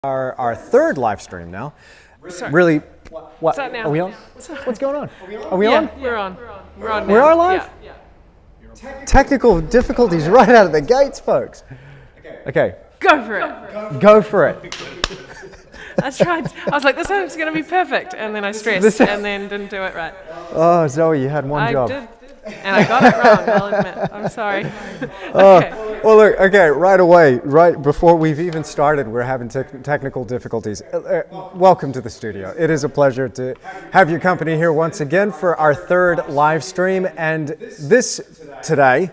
Our third live stream now. Sorry. Really, what? What's that now? Are we on? What's going on? Are we on? Yeah, we're on. We're on. We now. are live? Yeah. Technical difficulties right out of the gates, folks. Okay. Go for it. Go for it. I tried. I was like, this is going to be perfect, and then I stressed, and then didn't do it right. Oh, Zoe, you had one job. I did, and I got it wrong. I'll admit. I'm sorry. Okay. Well, look. Okay, right away, right before we've even started, we're having technical difficulties. Welcome to the studio. It is a pleasure to have your company here once again for our third live stream, and this today,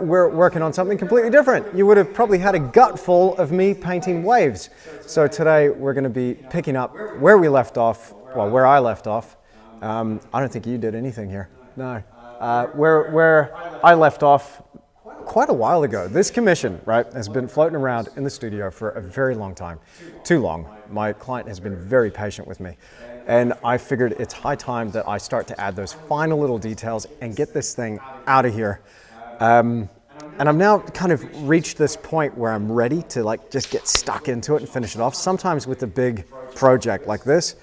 we're working on something completely different. You would have probably had a gut full of me painting waves. So today we're going to be picking up where we left off, well, where I left off. I don't think you did anything here. No. Where I left off quite a while ago. This commission, right, has been floating around in the studio for a very long time. Too long. My client has been very patient with me. And I figured it's high time that I start to add those final little details and get this thing out of here. And I've now kind of reached this point where I'm ready to like just get stuck into it and finish it off. Sometimes with a big project like this,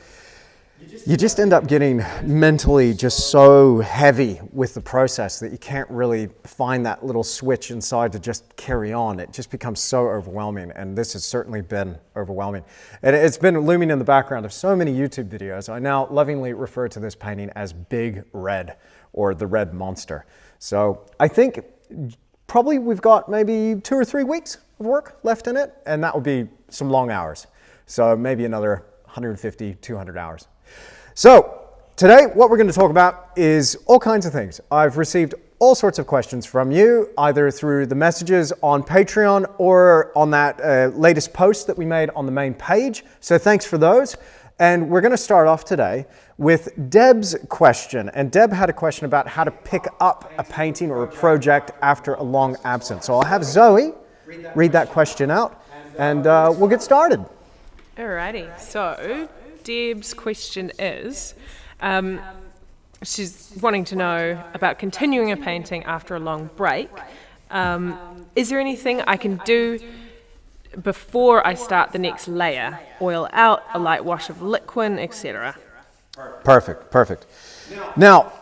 you just end up getting mentally just so heavy with the process that you can't really find that little switch inside to just carry on. It just becomes so overwhelming, and this has certainly been overwhelming. And it's been looming in the background of so many YouTube videos. I now lovingly refer to this painting as Big Red, or the Red Monster. So I think probably we've got maybe 2 or 3 weeks of work left in it, and that would be some long hours. So maybe another 150, 200 hours. So today what we're going to talk about is all kinds of things. I've received all sorts of questions from you, either through the messages on Patreon or on that latest post that we made on the main page. So thanks for those. And we're going to start off today with Deb's question. And Deb had a question about how to pick up a painting or a project after a long absence. So I'll have Zoe read that question out, and we'll get started. Alrighty. So Deb's question is, she's wanting to know about continuing a painting after a long break. Is there anything I can do before I start the next layer? Oil out, a light wash of liquid, etc. Perfect. Now,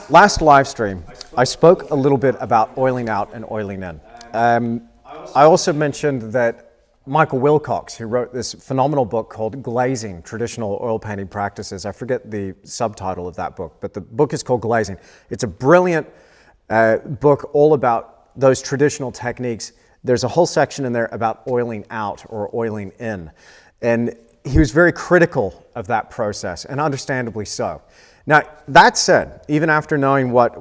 last live stream, I spoke a little bit about oiling out and oiling in. I also mentioned that Michael Wilcox, who wrote this phenomenal book called Glazing, Traditional Oil Painting Practices. I forget the subtitle of that book, but the book is called Glazing. It's a brilliant book all about those traditional techniques. There's a whole section in there about oiling out or oiling in. And he was very critical of that process, and understandably so. Now, that said, even after knowing what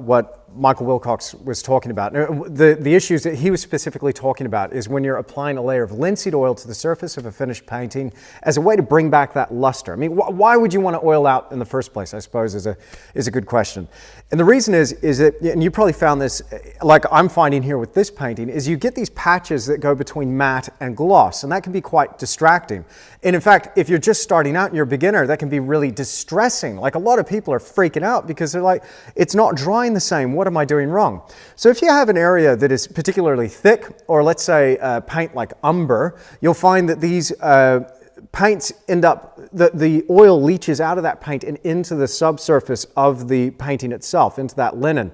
Michael Wilcox was talking about, the issues that he was specifically talking about is when you're applying a layer of linseed oil to the surface of a finished painting as a way to bring back that luster. I mean, why would you want to oil out in the first place, I suppose, is a good question. And the reason is that, and you probably found this, like I'm finding here with this painting, is you get these patches that go between matte and gloss, and that can be quite distracting. And in fact, if you're just starting out and you're a beginner, that can be really distressing. Like a lot of people are freaking out because they're like, it's not drying the same. What am I doing wrong? So if you have an area that is particularly thick, or let's say paint like umber, you'll find that these paints end up, the oil leaches out of that paint and into the subsurface of the painting itself, into that linen.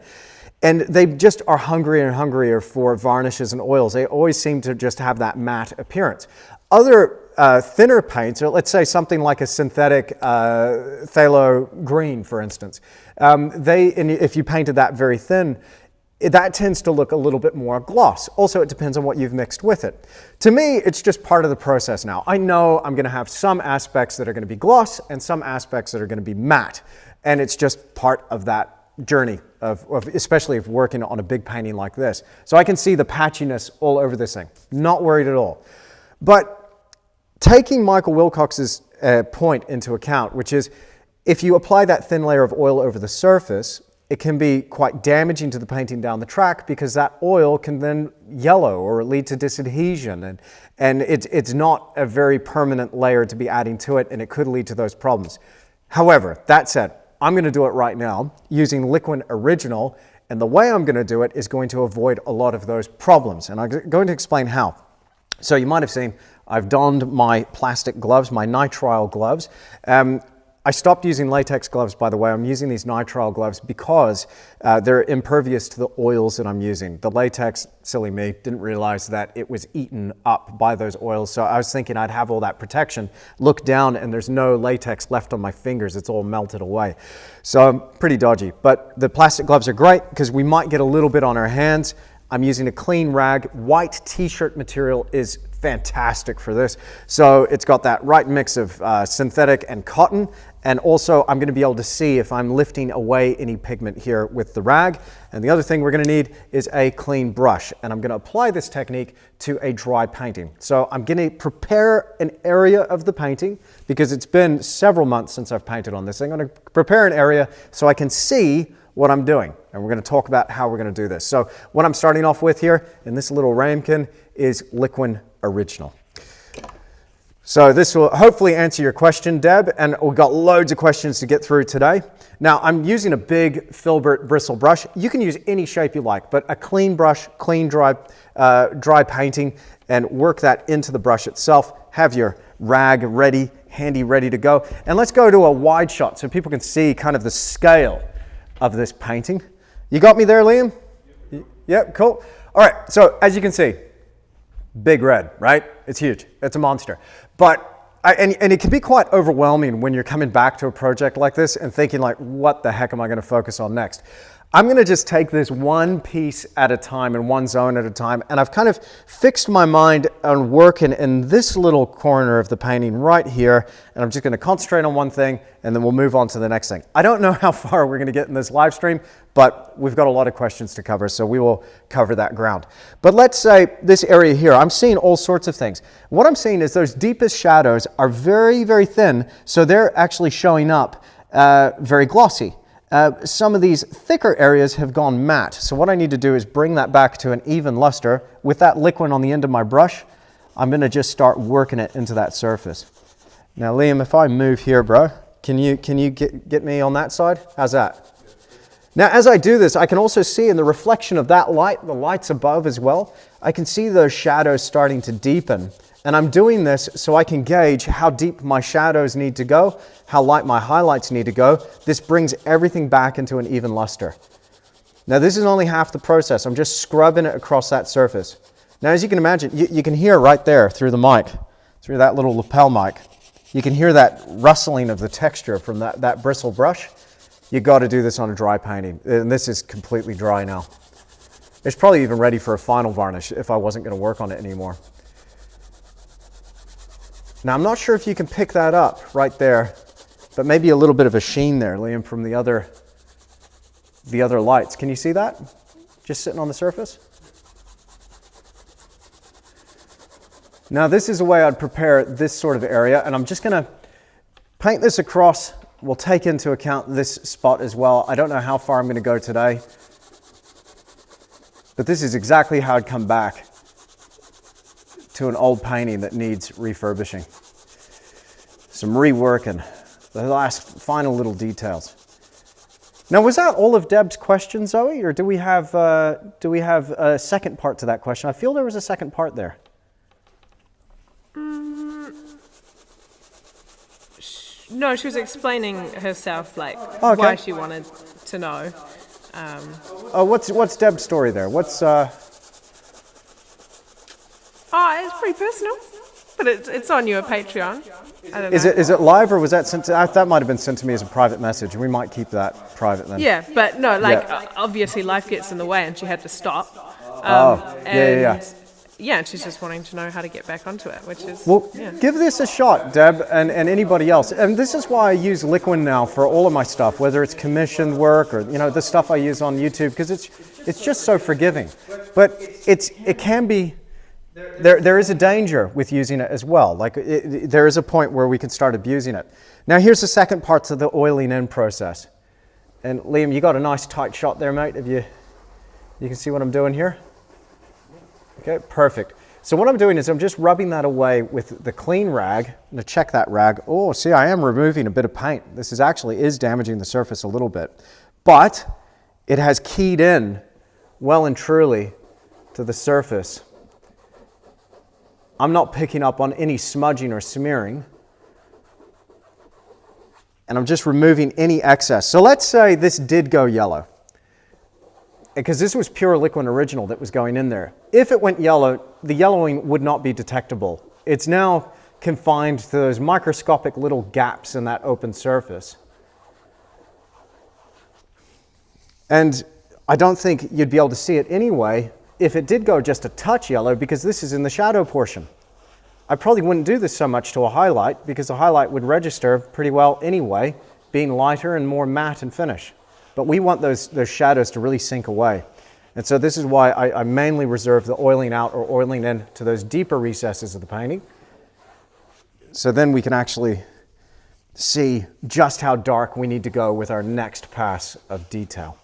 And they just are hungrier and hungrier for varnishes and oils. They always seem to just have that matte appearance. Other thinner paints, or let's say something like a synthetic phthalo green, for instance, and if you painted that very thin, that tends to look a little bit more gloss. Also, it depends on what you've mixed with it. To me, it's just part of the process now. I know I'm going to have some aspects that are going to be gloss and some aspects that are going to be matte, and it's just part of that journey of especially if working on a big painting like this. So I can see the patchiness all over this thing. Not worried at all. But taking Michael Wilcox's point into account, which is if you apply that thin layer of oil over the surface, it can be quite damaging to the painting down the track because that oil can then yellow or lead to disadhesion, and it's not a very permanent layer to be adding to it, and it could lead to those problems. However, that said, I'm going to do it right now using Liquid Original, and the way I'm going to do it is going to avoid a lot of those problems, and I'm going to explain how. So you might have seen I've donned my plastic gloves, my nitrile gloves. I stopped using latex gloves, by the way. I'm using these nitrile gloves because they're impervious to the oils that I'm using. The latex, silly me, didn't realize that it was eaten up by those oils. So I was thinking I'd have all that protection. Look down and there's no latex left on my fingers. It's all melted away. So pretty dodgy. But the plastic gloves are great because we might get a little bit on our hands. I'm using a clean rag. White t-shirt material is fantastic for this. So it's got that right mix of synthetic and cotton. And also I'm going to be able to see if I'm lifting away any pigment here with the rag. And the other thing we're going to need is a clean brush. And I'm going to apply this technique to a dry painting. So I'm going to prepare an area of the painting because it's been several months since I've painted on this thing. I'm going to prepare an area so I can see what I'm doing. And we're going to talk about how we're going to do this. So what I'm starting off with here in this little ramekin is Liquid Original. So this will hopefully answer your question, Deb, and we've got loads of questions to get through today. Now, I'm using a big filbert bristle brush. You can use any shape you like, but a clean brush, clean dry painting, and work that into the brush itself. Have your rag ready, handy, ready to go. And let's go to a wide shot so people can see kind of the scale of this painting. You got me there, Liam? Yep, cool. All right, so as you can see, big red, right? It's huge. It's a monster. But, and it can be quite overwhelming when you're coming back to a project like this and thinking like, what the heck am I going to focus on next? I'm going to just take this one piece at a time and one zone at a time. And I've kind of fixed my mind on working in this little corner of the painting right here. And I'm just going to concentrate on one thing and then we'll move on to the next thing. I don't know how far we're going to get in this live stream, but we've got a lot of questions to cover, so we will cover that ground. But let's say this area here, I'm seeing all sorts of things. What I'm seeing is those deepest shadows are very, very thin, so they're actually showing up very glossy. Some of these thicker areas have gone matte. So what I need to do is bring that back to an even luster. With that liquid on the end of my brush, I'm going to just start working it into that surface. Now, Liam, if I move here, bro, can you get me on that side? How's that? Now, as I do this, I can also see in the reflection of that light, the lights above as well, I can see those shadows starting to deepen. And I'm doing this so I can gauge how deep my shadows need to go, how light my highlights need to go. This brings everything back into an even luster. Now, this is only half the process. I'm just scrubbing it across that surface. Now, as you can imagine, you can hear right there through the mic, through that little lapel mic, you can hear that rustling of the texture from that bristle brush. You've got to do this on a dry painting. And this is completely dry now. It's probably even ready for a final varnish if I wasn't going to work on it anymore. Now, I'm not sure if you can pick that up right there, but maybe a little bit of a sheen there, Liam, from the other lights. Can you see that? Just sitting on the surface? Now, this is the way I'd prepare this sort of area, and I'm just going to paint this across. We'll take into account this spot as well. I don't know how far I'm going to go today, but this is exactly how I'd come back to an old painting that needs refurbishing. Some reworking, the last final little details. Now, was that all of Deb's questions, Zoe, or do we have a second part to that question? I feel there was a second part there. No, she was explaining herself, like Okay. why she wanted to know. Oh, what's Deb's story there? What's Oh, it's pretty personal, but it's on your Patreon. I don't know. Is it live or was that sent to, that might have been sent to me as a private message. We might keep that private then. Yeah, but no, like Yeah. obviously life gets in the way, and she had to stop. Yeah. Yeah, and she's just wanting to know how to get back onto it, which is Well, yeah. give this a shot, Deb, and anybody else. And this is why I use Liquid now for all of my stuff, whether it's commissioned work or the stuff I use on YouTube, because it's just so forgiving. But it can be. There is a danger with using it as well. Like there is a point where we can start abusing it. Now here's the second part to the oiling in process. And Liam, you got a nice tight shot there, mate. If you can see what I'm doing here. Okay, perfect. So what I'm doing is I'm just rubbing that away with the clean rag. I'm going to check that rag. Oh, see, I am removing a bit of paint. This is damaging the surface a little bit. But it has keyed in well and truly to the surface I'm not picking up on any smudging or smearing. And I'm just removing any excess. So let's say this did go yellow, because this was pure liquid original that was going in there. If it went yellow, the yellowing would not be detectable. It's now confined to those microscopic little gaps in that open surface. And I don't think you'd be able to see it anyway if it did go just a touch yellow, because this is in the shadow portion. I probably wouldn't do this so much to a highlight, because the highlight would register pretty well anyway, being lighter and more matte in finish. But we want those shadows to really sink away. And so this is why I mainly reserve the oiling out or oiling in to those deeper recesses of the painting. So then we can actually see just how dark we need to go with our next pass of detail.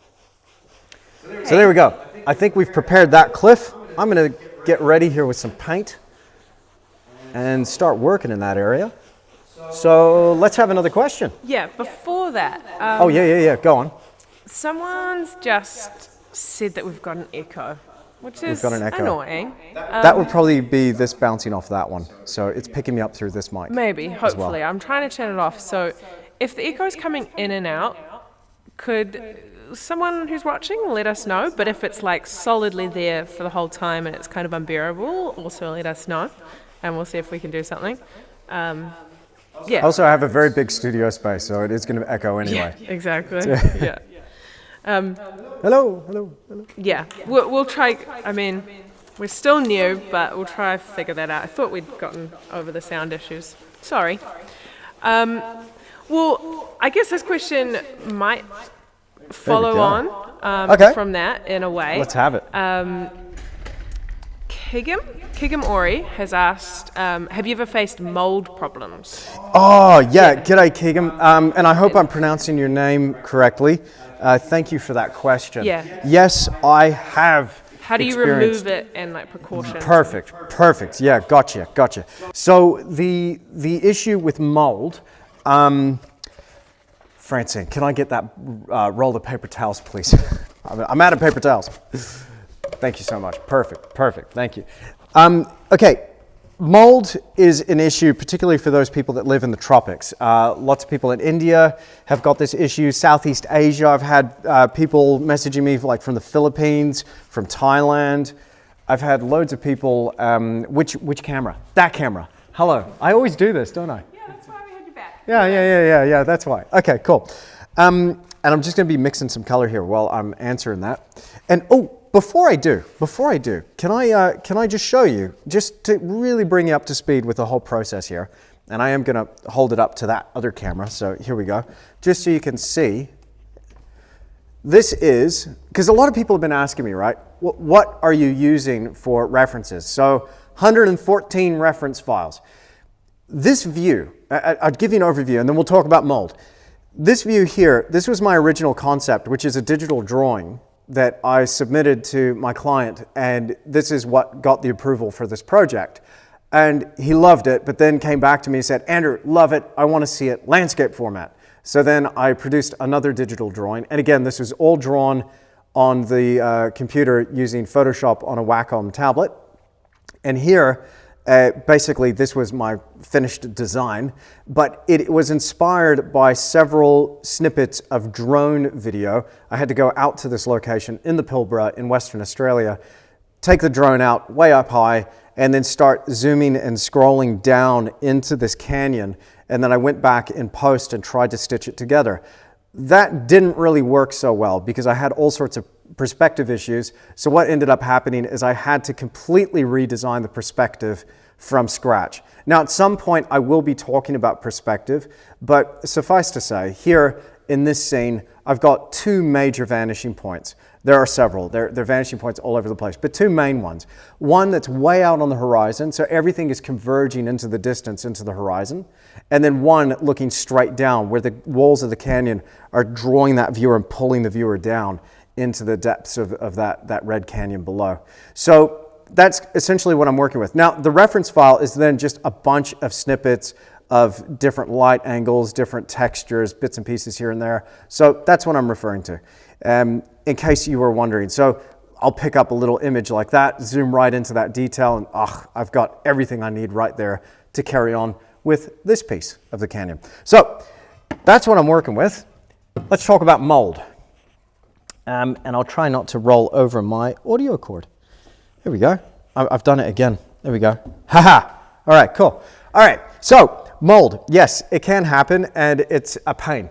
So there we go. I think we've prepared that cliff. I'm going to get ready here with some paint and start working in that area. So let's have another question. Yeah, before that. Oh, yeah. Go on. Someone's just said that we've got an echo, which is got an echo. annoying. That would probably be this bouncing off that one. So it's picking me up through this mic. Maybe, hopefully. I'm trying to turn it off. So if the echo's coming in and out, could someone who's watching let us know? But if it's like solidly there for the whole time and it's kind of unbearable, also let us know. And we'll see if we can do something. Yeah. Also, I have a very big studio space, so it is going to echo anyway. Yeah, exactly. Yeah. Hello. Yeah. We'll try. I mean, we're still new, but we'll try to figure that out. I thought we'd gotten over the sound issues. Sorry. Well, I guess this question might follow go. on Okay. from that in a way. Let's have it. Kigam Ori has asked, have you ever faced mold problems? Oh, yeah. G'day, Keegan. And I hope I'm pronouncing your name correctly. Thank you for that question. Yeah. Yes, I have. How do you experienced- remove it and like precautions? Perfect. Yeah, gotcha. So the issue with mold, Francine, can I get that roll of paper towels, please? I'm out of paper towels. Thank you so much. Perfect. Thank you. Okay, mold is an issue, particularly for those people that live in the tropics. Lots of people in India have got this issue. Southeast Asia, I've had people messaging me like from the Philippines, from Thailand. I've had loads of people. Which camera? That camera. Hello. I always do this, don't I? Yeah, that's why we had you back. Yeah. That's why. Okay, cool. And I'm just going to be mixing some color here while I'm answering that. And before I do, can I just show you, just to really bring you up to speed with the whole process here, and I am going to hold it up to that other camera, so here we go, just so you can see. This is, because a lot of people have been asking me, right, what are you using for references? So 114 reference files. This view, I'll give you an overview, and then we'll talk about mold. This view here, this was my original concept, which is a digital drawing that I submitted to my client, and this is what got the approval for this project. And he loved it, but then came back to me and said, Andrew, love it, I want to see it landscape format. So then I produced another digital drawing, and again, this was all drawn on the computer using Photoshop on a Wacom tablet. And here, basically, this was my finished design, but it was inspired by several snippets of drone video. I had to go out to this location in the Pilbara in Western Australia, take the drone out way up high, and then start zooming and scrolling down into this canyon. And then I went back in post and tried to stitch it together. That didn't really work so well because I had all sorts of perspective issues. So what ended up happening is I had to completely redesign the perspective from scratch. Now, at some point, I will be talking about perspective, but suffice to say, here in this scene, I've got two major vanishing points. There are several. There are vanishing points all over the place, but two main ones. One that's way out on the horizon, so everything is converging into the distance, into the horizon, and then one looking straight down, where the walls of the canyon are drawing that viewer and pulling the viewer down into the depths of that red canyon below. So that's essentially what I'm working with. Now, the reference file is then just a bunch of snippets of different light angles, different textures, bits and pieces here and there. So that's what I'm referring to, in case you were wondering. So I'll pick up a little image like that, zoom right into that detail, and I've got everything I need right there to carry on with this piece of the canyon. So that's what I'm working with. Let's talk about mold. And I'll try not to roll over my audio cord. Here we go. I've done it again. There we go. Haha. All right, cool. All right, so mold. Yes, it can happen, and it's a pain.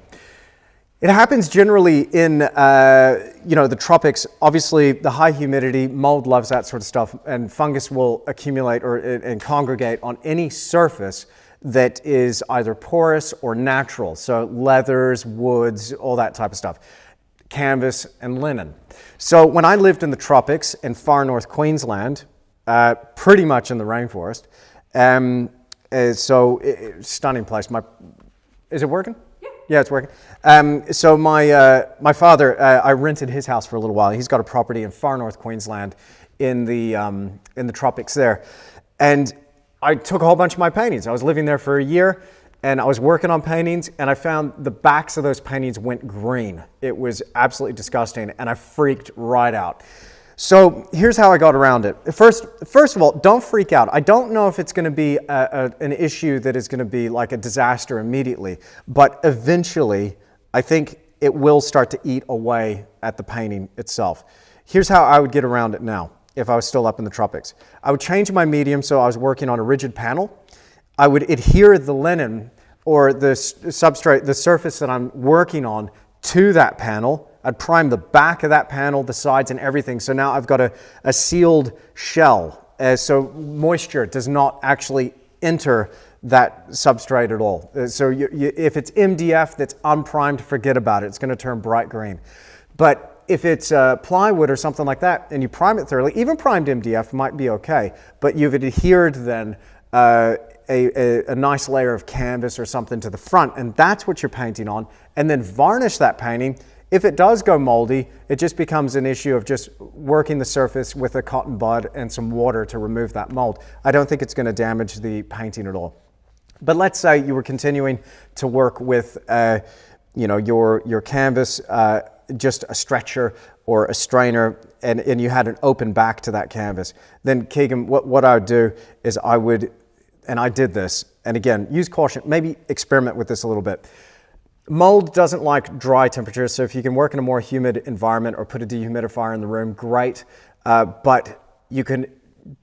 It happens generally in the tropics. Obviously, the high humidity, mold loves that sort of stuff, and fungus will accumulate and congregate on any surface that is either porous or natural. So leathers, woods, all that type of stuff. Canvas and linen. So when I lived in the tropics in far north Queensland, pretty much in the rainforest, stunning place. Is it working? Yeah, it's working. So my father, I rented his house for a little while. He's got a property in far north Queensland in the tropics there. And I took a whole bunch of my paintings. I was living there for a year, and I was working on paintings, and I found the backs of those paintings went green. It was absolutely disgusting, and I freaked right out. So here's how I got around it. First of all, don't freak out. I don't know if it's going to be an issue that is going to be like a disaster immediately, but eventually I think it will start to eat away at the painting itself. Here's how I would get around it now if I was still up in the tropics. I would change my medium, so I was working on a rigid panel. I would adhere the linen or the substrate, the surface that I'm working on, to that panel. I'd prime the back of that panel, the sides and everything. So now I've got a sealed shell. So moisture does not actually enter that substrate at all. So if it's MDF that's unprimed, forget about it. It's going to turn bright green. But if it's plywood or something like that, and you prime it thoroughly, even primed MDF might be okay, but you've adhered then a nice layer of canvas or something to the front, and that's what you're painting on, and then varnish that painting. If it does go moldy, it just becomes an issue of just working the surface with a cotton bud and some water to remove that mold. I don't think it's going to damage the painting at all. But let's say you were continuing to work with your canvas, just a stretcher or a strainer, and you had an open back to that canvas. Then Keegan, what I would do is and I did this, and again, use caution, maybe experiment with this a little bit. Mold doesn't like dry temperatures, so if you can work in a more humid environment or put a dehumidifier in the room, great. But you can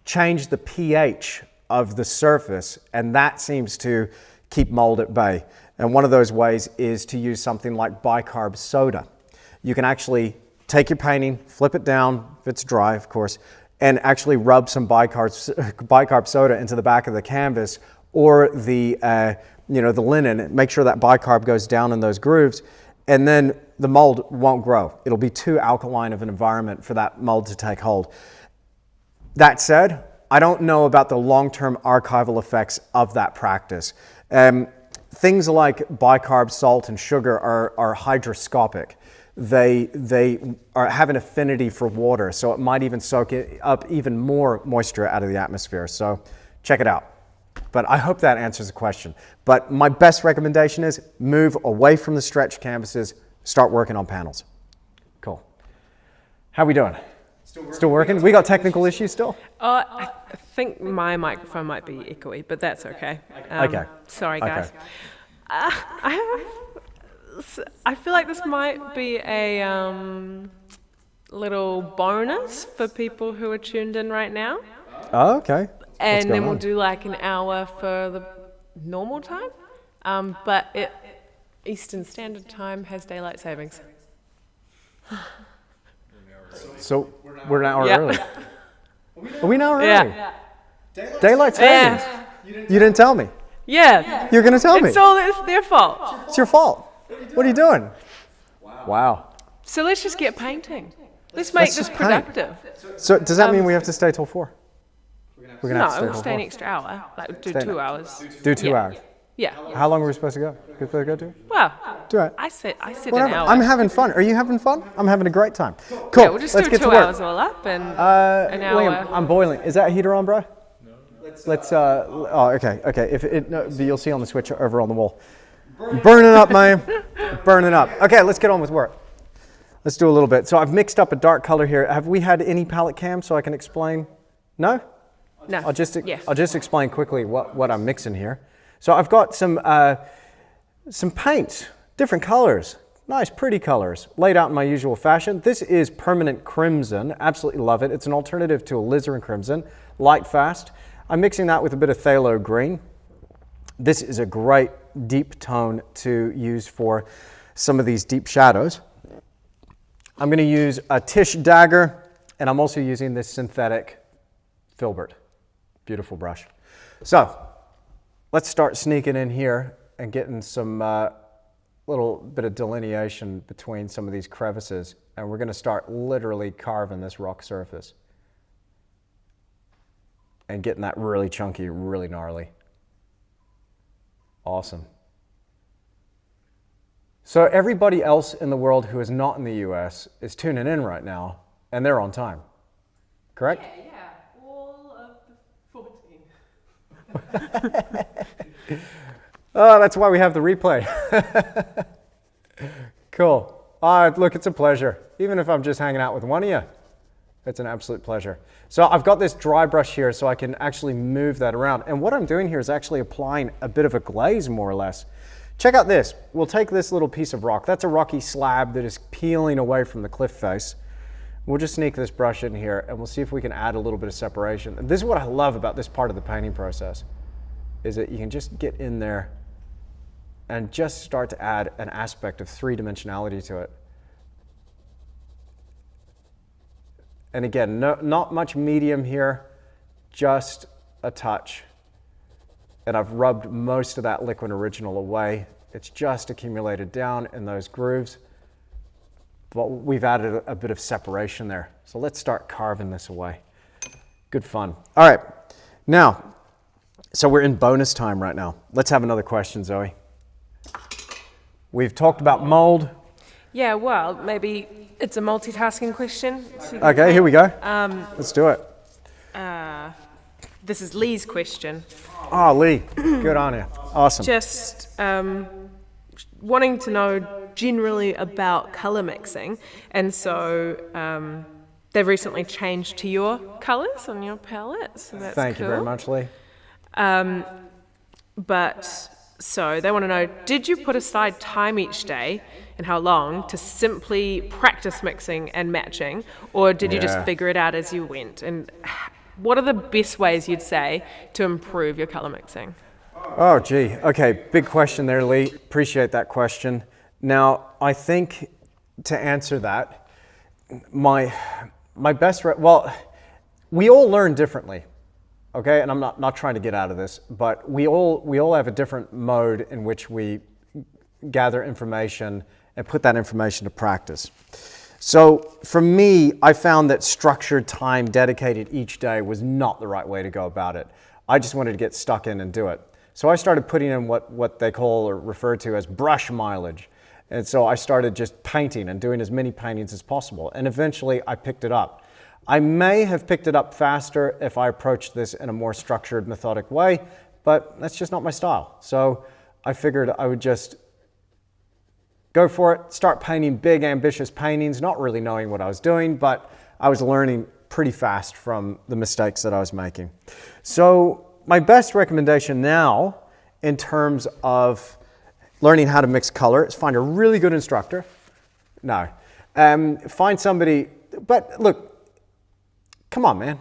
change the pH of the surface, and that seems to keep mold at bay. And one of those ways is to use something like bicarb soda. You can actually take your painting, flip it down, if it's dry, of course, and actually rub some bicarb soda into the back of the canvas or the linen. Make sure that bicarb goes down in those grooves, and then the mold won't grow. It'll be too alkaline of an environment for that mold to take hold. That said, I don't know about the long-term archival effects of that practice. Things like bicarb, salt, and sugar are hygroscopic. They have an affinity for water, so it might even soak up even more moisture out of the atmosphere. So check it out. But I hope that answers the question. But my best recommendation is move away from the stretch canvases, start working on panels. Cool. How we doing? Still working? We got technical issues still? I think my microphone might be echoey, but that's okay. Okay. Sorry, guys. Okay. I feel like this might be a little bonus for people who are tuned in right now. Oh, okay. And then we'll do like an hour for the normal time. But Eastern Standard Time has daylight savings. So we're an hour early. Are we an hour early? Yeah. Daylight savings? Yeah. You didn't tell me. Yeah. You're going to tell me. It's their fault. It's your fault. What are you doing? Wow. So let's just get painting. Let's make this productive. So does that mean we have to stay till 4? We're gonna have to stay No, we'll till stay 4. an extra hour. Like do 2 hours. Do 2 hours. Yeah. How long are we supposed to go? Good for go to? Well, Do it. I said Whatever. an hour. I'm having fun. Are you having fun? I'm having a great time. Cool. Yeah, we'll just Let's do get 2 to work. hours all up and an hour. Liam, I'm boiling. Is that heater on, bro? No. Let's. Oh, okay. Okay. If it, no, you'll see on the switch over on the wall. Burning up, man. Burning up. Okay, let's get on with work. Let's do a little bit. So I've mixed up a dark color here. Have we had any palette cam so I can explain? No? No. I'll just Yes. explain quickly what I'm mixing here. So I've got some paints, different colors, nice pretty colors, laid out in my usual fashion. This is permanent crimson, absolutely love it. It's an alternative to alizarin crimson, light fast. I'm mixing that with a bit of phthalo green. This is a great deep tone to use for some of these deep shadows. I'm going to use a Tish dagger, and I'm also using this synthetic filbert. Beautiful brush. So let's start sneaking in here and getting some little bit of delineation between some of these crevices, and we're going to start literally carving this rock surface and getting that really chunky, really gnarly. Awesome. So everybody else in the world who is not in the US is tuning in right now, and they're on time, correct? Yeah, all of the 14. Oh, that's why we have the replay. Cool. Look, it's a pleasure. Even if I'm just hanging out with one of you, it's an absolute pleasure. So I've got this dry brush here so I can actually move that around. And what I'm doing here is actually applying a bit of a glaze, more or less. Check out this. We'll take this little piece of rock. That's a rocky slab that is peeling away from the cliff face. We'll just sneak this brush in here and we'll see if we can add a little bit of separation. And this is what I love about this part of the painting process, is that you can just get in there and just start to add an aspect of three-dimensionality to it. And again, not much medium here, just a touch. And I've rubbed most of that liquid original away. It's just accumulated down in those grooves, but we've added a bit of separation there. So let's start carving this away. Good fun. All right, now, so we're in bonus time right now. Let's have another question, Zoe. We've talked about mold. Yeah, well, maybe it's a multitasking question. So Okay, here we go. Let's do it. this is Lee's question. Oh, Lee, good on you. Awesome. Just wanting to know generally about color mixing, and so they've recently changed to your colors on your palette, so that's Thank you very cool. much, Lee. But so they want to know, did you put aside time each day and how long to simply practice mixing and matching, or did you just Yeah. figure it out as you went? And what are the best ways you'd say to improve your color mixing? Oh, gee. Okay, big question there, Lee. Appreciate that question. Now, I think to answer that, my best, well, we all learn differently, okay? And I'm not trying to get out of this, but we all have a different mode in which we gather information and put that information to practice. So for me, I found that structured time dedicated each day was not the right way to go about it. I just wanted to get stuck in and do it. So I started putting in what they call or refer to as brush mileage. And so I started just painting and doing as many paintings as possible. And eventually I picked it up. I may have picked it up faster if I approached this in a more structured, methodic way, but that's just not my style. So I figured I would just go for it, start painting big, ambitious paintings, not really knowing what I was doing, but I was learning pretty fast from the mistakes that I was making. So my best recommendation now in terms of learning how to mix color is find a really good instructor. No. Find somebody, but look, come on, man.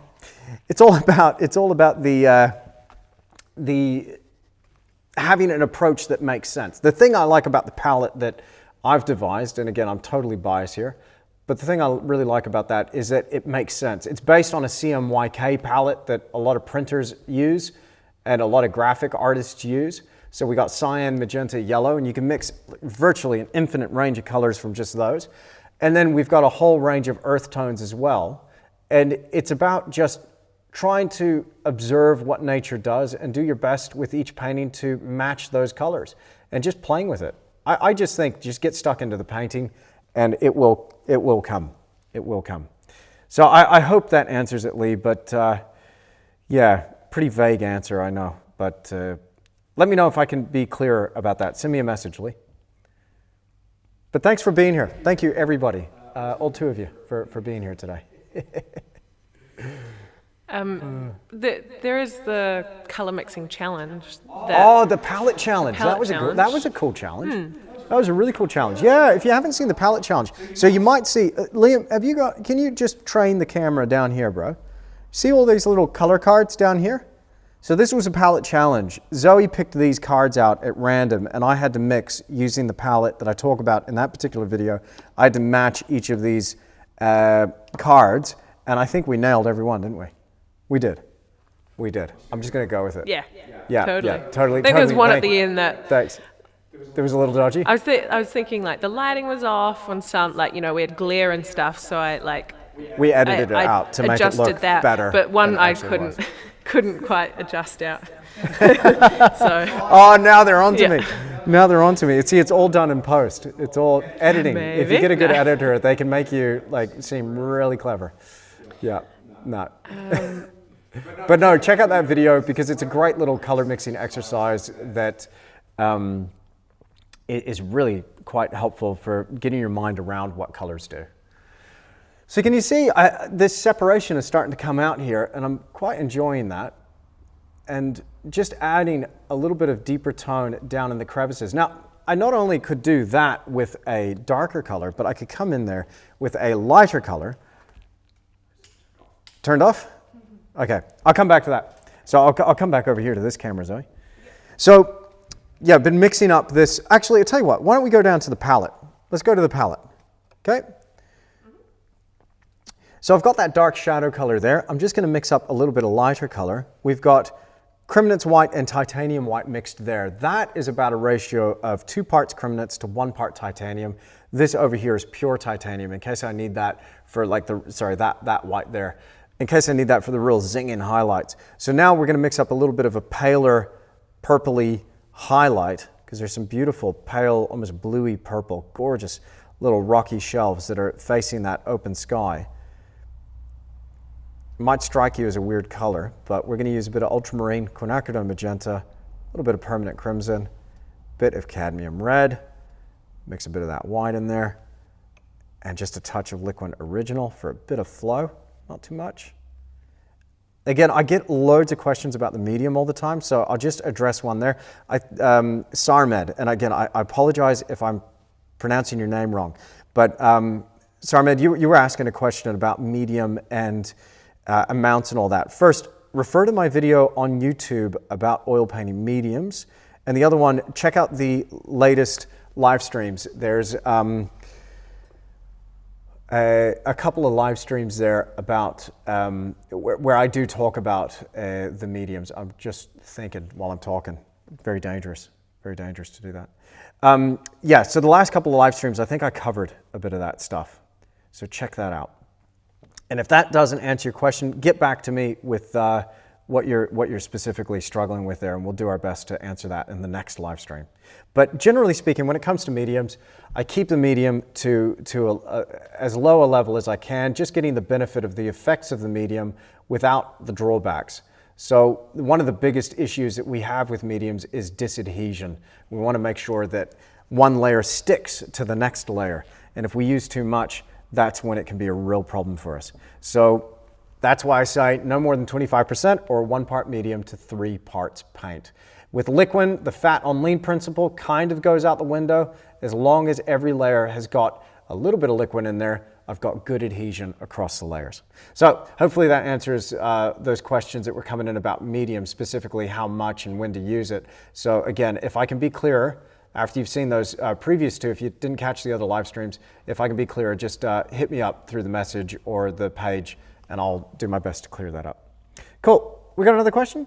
It's all about the having an approach that makes sense. The thing I like about the palette that I've devised, and again, I'm totally biased here, but the thing I really like about that is that it makes sense. It's based on a CMYK palette that a lot of printers use and a lot of graphic artists use. So we got cyan, magenta, yellow, and you can mix virtually an infinite range of colors from just those. And then we've got a whole range of earth tones as well. And it's about just trying to observe what nature does and do your best with each painting to match those colors and just playing with it. I just think just get stuck into the painting and it will come. It will come. So I hope that answers it, Lee, but yeah, pretty vague answer, I know. But let me know if I can be clearer about that. Send me a message, Lee. But thanks for being here. Thank you, everybody. all two of you, for being here today. There is the color mixing challenge. Oh, the palette challenge. Palette That was a cool challenge. That was a really cool challenge. Yeah, if you haven't seen the palette challenge, so you might see, Liam, can you just train the camera down here, bro? See all these little color cards down here? So this was a palette challenge. Zoe picked these cards out at random, and I had to mix using the palette that I talk about in that particular video. I had to match each of these cards, and I think we nailed every one, didn't we? We did. I'm just going to go with it. Yeah, totally. I think there was one at the end that... Thanks. There was a little dodgy? I was thinking, like, the lighting was off on some, like, we had glare and stuff, so we edited it out to make it look better. But one I couldn't quite adjust out. So. Oh, now they're on to me. Now they're on to me. See, it's all done in post. It's all editing. Maybe. If you get a good editor, they can make you seem really clever. Yeah, no. But no, check out that video because it's a great little color mixing exercise that is really quite helpful for getting your mind around what colors do. So can you see this separation is starting to come out here, and I'm quite enjoying that. And just adding a little bit of deeper tone down in the crevices. Now, I not only could do that with a darker color, but I could come in there with a lighter color. Turned off? Okay, I'll come back to that. So I'll come back over here to this camera, Zoe. So, yeah, I've been mixing up this. Actually, I'll tell you what, why don't we go down to the palette? Let's go to the palette, okay? So I've got that dark shadow color there. I'm just going to mix up a little bit of lighter color. We've got Creminence white and titanium white mixed there. That is about a ratio of 2 parts Creminence to 1 part titanium. This over here is pure titanium in case I need that for that white there, in case I need that for the real zinging highlights. So now we're going to mix up a little bit of a paler purpley highlight because there's some beautiful pale, almost bluey purple, gorgeous little rocky shelves that are facing that open sky. Might strike you as a weird color, but we're going to use a bit of ultramarine, quinacridone magenta, a little bit of permanent crimson, bit of cadmium red, mix a bit of that white in there, and just a touch of liquid original for a bit of flow, not too much. Again, I get loads of questions about the medium all the time, so I'll just address one there. Sarmed, and again, I apologize if I'm pronouncing your name wrong, but Sarmed, you were asking a question about medium and amounts and all that. First, refer to my video on YouTube about oil painting mediums. And the other one, check out the latest live streams. There's a couple of live streams there about where I do talk about the mediums. I'm just thinking while I'm talking. Very dangerous to do that. Yeah, so the last couple of live streams, I think I covered a bit of that stuff. So check that out. And if that doesn't answer your question, get back to me with what you're specifically struggling with there, and we'll do our best to answer that in the next live stream. But generally speaking, when it comes to mediums, I keep the medium to as low a level as I can, just getting the benefit of the effects of the medium without the drawbacks. So one of the biggest issues that we have with mediums is disadhesion. We want to make sure that one layer sticks to the next layer, and if we use too much, that's when it can be a real problem for us. So that's why I say no more than 25% or 1 part medium to 3 parts paint. With liquid, the fat on lean principle kind of goes out the window. As long as every layer has got a little bit of liquid in there, I've got good adhesion across the layers. So hopefully that answers those questions that were coming in about medium, specifically how much and when to use it. So again, if I can be clearer, after you've seen those previous two, if you didn't catch the other live streams, if I can be clearer, just hit me up through the message or the page, and I'll do my best to clear that up. Cool. We got another question?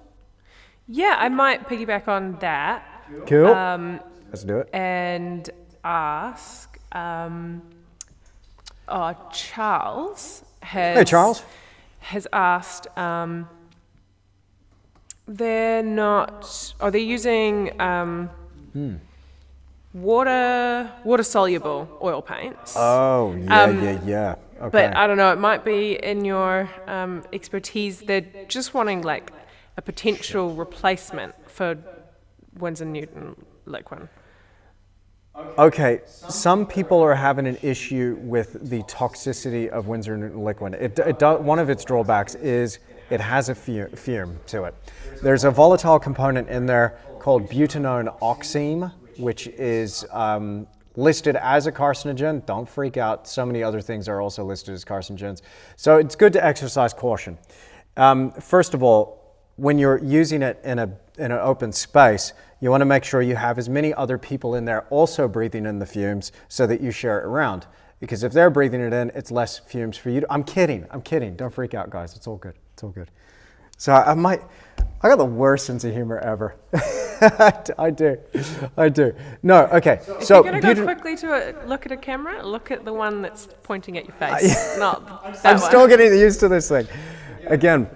Yeah, I might piggyback on that. Cool. Let's do it. And ask, Charles has... Hey, Charles. Has asked, they're using... water-soluble oil paints. Oh, yeah. Okay. But I don't know, it might be in your expertise. They're just wanting like a potential replacement for Winsor Newton liquid. Okay, some people are having an issue with the toxicity of Winsor & Newton liquid. One of its drawbacks is it has a fume to it. There's a volatile component in there called butanone oxime, which is listed as a carcinogen. Don't freak out. So many other things are also listed as carcinogens. So it's good to exercise caution. First of all, when you're using it in an open space, you want to make sure you have as many other people in there also breathing in the fumes so that you share it around. Because if they're breathing it in, it's less fumes for you. I'm kidding. Don't freak out, guys. It's all good. It's all good. So I got the worst sense of humor ever. I do. No, okay. So you're going to go quickly to look at a camera, look at the one that's pointing at your face, not that I'm one. still getting used to this thing. Again,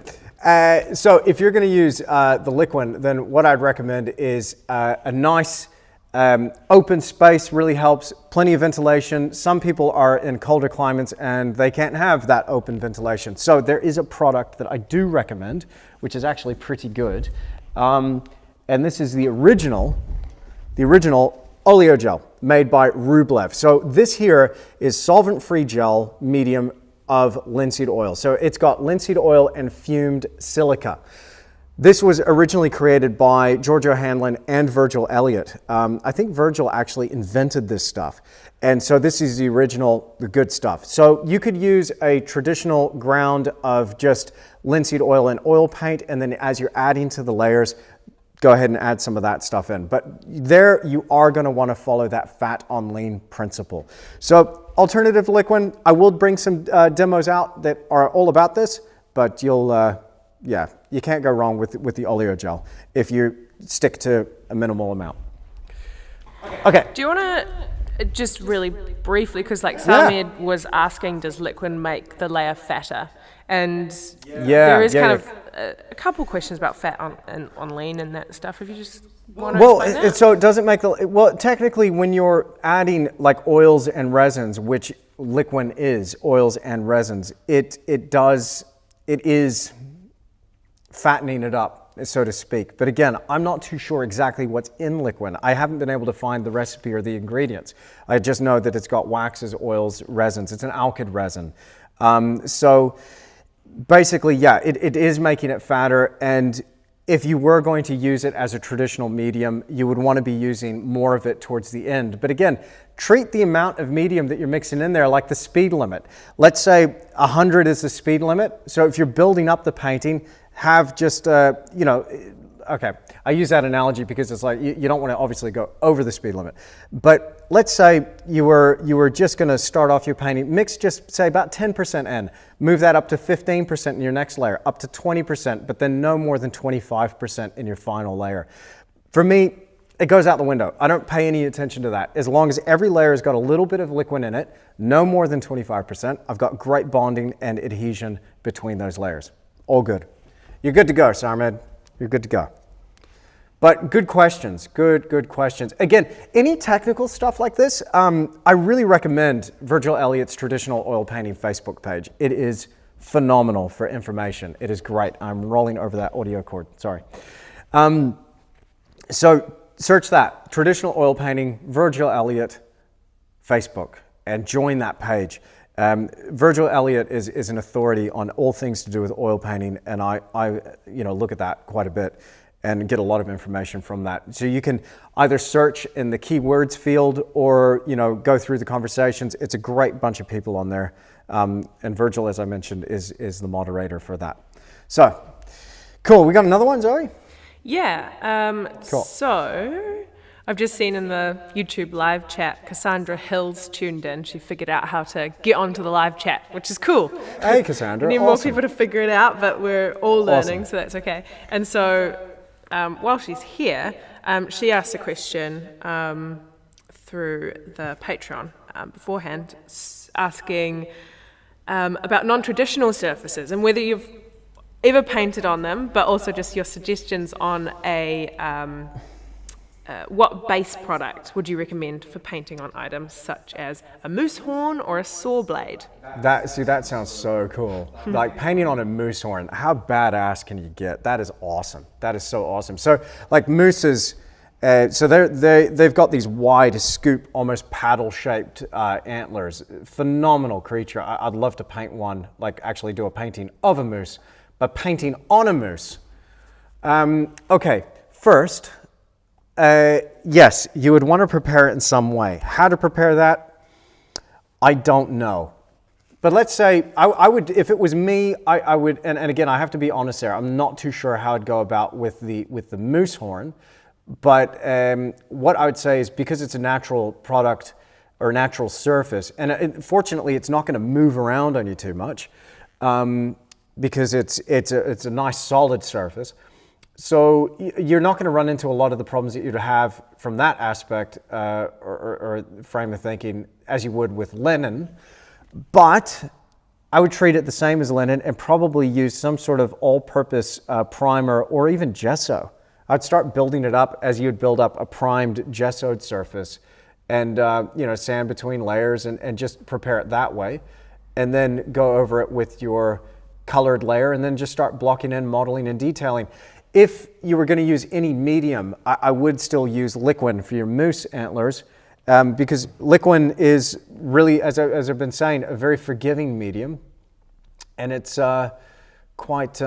so if you're going to use the liquid, then what I'd recommend is a nice open space. Really helps. Plenty of ventilation. Some people are in colder climates and they can't have that open ventilation. So there is a product that I do recommend, which is actually pretty good. And this is the original oleo gel made by Rublev. So this here is solvent-free gel medium of linseed oil. So it's got linseed oil and fumed silica. This was originally created by Giorgio Hanlon and Virgil Elliott. I think Virgil actually invented this stuff. And so this is the original, the good stuff. So you could use a traditional ground of just linseed oil and oil paint, and then as you're adding to the layers, go ahead and add some of that stuff in. But there you are going to want to follow that fat on lean principle. So alternative liquid, I will bring some demos out that are all about this, but you'll, you can't go wrong with the oleo gel if you stick to a minimal amount. Okay. Do you want to just really briefly, because like Samir was asking, does liquid make the layer fatter? And there is kind of a couple questions about fat on lean and that stuff. If you just want to explain that. So it doesn't make technically when you're adding like oils and resins, which liquid is oils and resins, it is fattening it up, so to speak. But again, I'm not too sure exactly what's in liquid. I haven't been able to find the recipe or the ingredients. I just know that it's got waxes, oils, resins. It's an alkyd resin. So basically, it is making it fatter. And if you were going to use it as a traditional medium, you would want to be using more of it towards the end. But again, treat the amount of medium that you're mixing in there like the speed limit. Let's say 100 is the speed limit. So if you're building up the painting, have just, okay, I use that analogy because it's like you don't want to obviously go over the speed limit. But let's say you were just going to start off your painting, mix just say about 10% in, move that up to 15% in your next layer, up to 20%, but then no more than 25% in your final layer. For me, it goes out the window. I don't pay any attention to that. As long as every layer has got a little bit of liquid in it, no more than 25%, I've got great bonding and adhesion between those layers. All good. You're good to go, Sarmed. You're good to go. But good questions, good questions. Again, any technical stuff like this, I really recommend Virgil Elliott's Traditional Oil Painting Facebook page. It is phenomenal for information. It is great. I'm rolling over that audio cord, sorry. So search that, Traditional Oil Painting, Virgil Elliott, Facebook, and join that page. Virgil Elliott is an authority on all things to do with oil painting, and I look at that quite a bit and get a lot of information from that. So you can either search in the keywords field or go through the conversations. It's a great bunch of people on there, and Virgil, as I mentioned, is the moderator for that. So cool. We got another one, Zoe? Yeah. Cool. So I've just seen in the YouTube live chat, Cassandra Hill's tuned in. She figured out how to get onto the live chat, which is cool. Hey, Cassandra. We need more people to figure it out, but we're all learning, Awesome. so that's okay. And so while she's here, she asked a question through the Patreon beforehand, asking about non-traditional surfaces and whether you've ever painted on them, but also just your suggestions on what base product would you recommend for painting on items such as a moose horn or a saw blade? That sounds so cool. Like painting on a moose horn, how badass can you get? That is awesome. That is so awesome. So like mooses, So they've got these wide scoop, almost paddle-shaped antlers. Phenomenal creature. I'd love to paint one, like actually do a painting of a moose, but painting on a moose. Okay, first, yes, you would want to prepare it in some way. How to prepare that? I don't know. But let's say, I would, if it was me, I would, and again, I have to be honest there, I'm not too sure how I'd go about with the moose horn, but what I would say is because it's a natural product or natural surface, and fortunately it's not going to move around on you too much, because it's a nice solid surface. So you're not going to run into a lot of the problems that you'd have from that aspect or frame of thinking as you would with linen. But I would treat it the same as linen and probably use some sort of all-purpose primer or even gesso. I'd start building it up as you'd build up a primed gessoed surface and sand between layers and just prepare it that way. And then go over it with your colored layer and then just start blocking in, modeling, and detailing. If you were going to use any medium, I would still use liquin for your moose antlers. Because liquin is really, as I've been saying, a very forgiving medium, and it's quite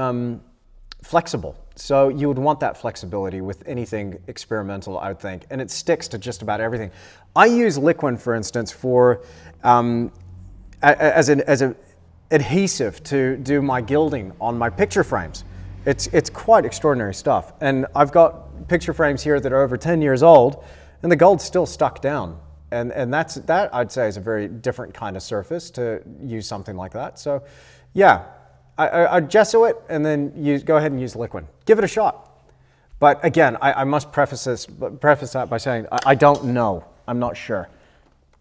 flexible. So you would want that flexibility with anything experimental, I would think, and it sticks to just about everything. I use liquin, for instance, for as an adhesive to do my gilding on my picture frames. It's quite extraordinary stuff, and I've got picture frames here that are over 10 years old. And the gold's still stuck down. And that I'd say is a very different kind of surface to use something like that. So yeah, I'd gesso it and then go ahead and use liquid. Give it a shot. But again, I must preface that by saying I don't know. I'm not sure.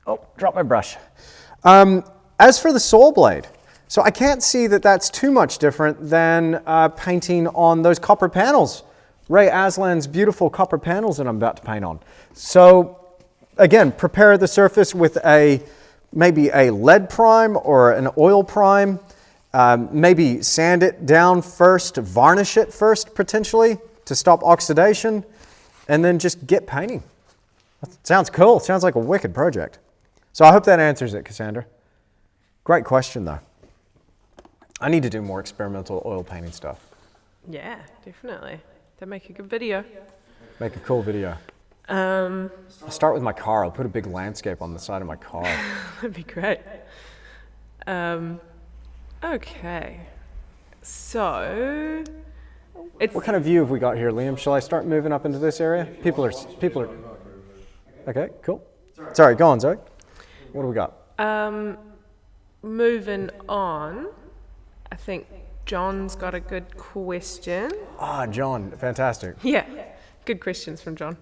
Oh, drop my brush. As for the sole blade, so I can't see that that's too much different than painting on those copper panels. Ray Aslan's beautiful copper panels that I'm about to paint on. So again, prepare the surface with maybe a lead prime or an oil prime. Maybe sand it down first, varnish it first potentially to stop oxidation, and then just get painting. That sounds cool. Sounds like a wicked project. So I hope that answers it, Cassandra. Great question though. I need to do more experimental oil painting stuff. Yeah, definitely. That'd make a good video. Make a cool video. I'll start with my car. I'll put a big landscape on the side of my car. That'd be great. Okay. So, what kind of view have we got here, Liam? Shall I start moving up into this area? People are. Okay, cool. Sorry, go on, Zoe. What do we got? Moving on, I think John's got a good question. Ah, John, fantastic. Yeah, good questions from John.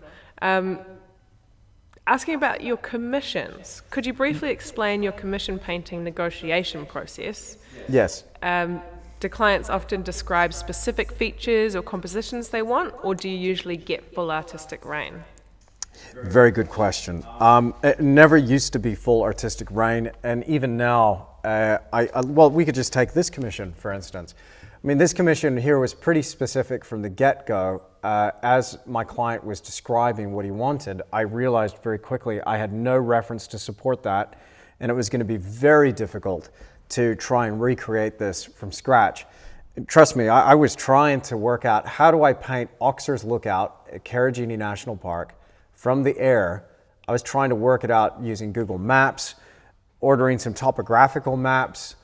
Asking about your commissions. Could you briefly explain your commission painting negotiation process? Yes. Do clients often describe specific features or compositions they want, or do you usually get full artistic reign? Very good question. It never used to be full artistic reign, and even now, well, we could just take this commission, for instance. I mean, this commission here was pretty specific from the get-go. As my client was describing what he wanted, I realized very quickly I had no reference to support that, and it was going to be very difficult to try and recreate this from scratch. And trust me, I was trying to work out how do I paint Oxer's Lookout at Carragini National Park from the air. I was trying to work it out using Google Maps, ordering some topographical maps,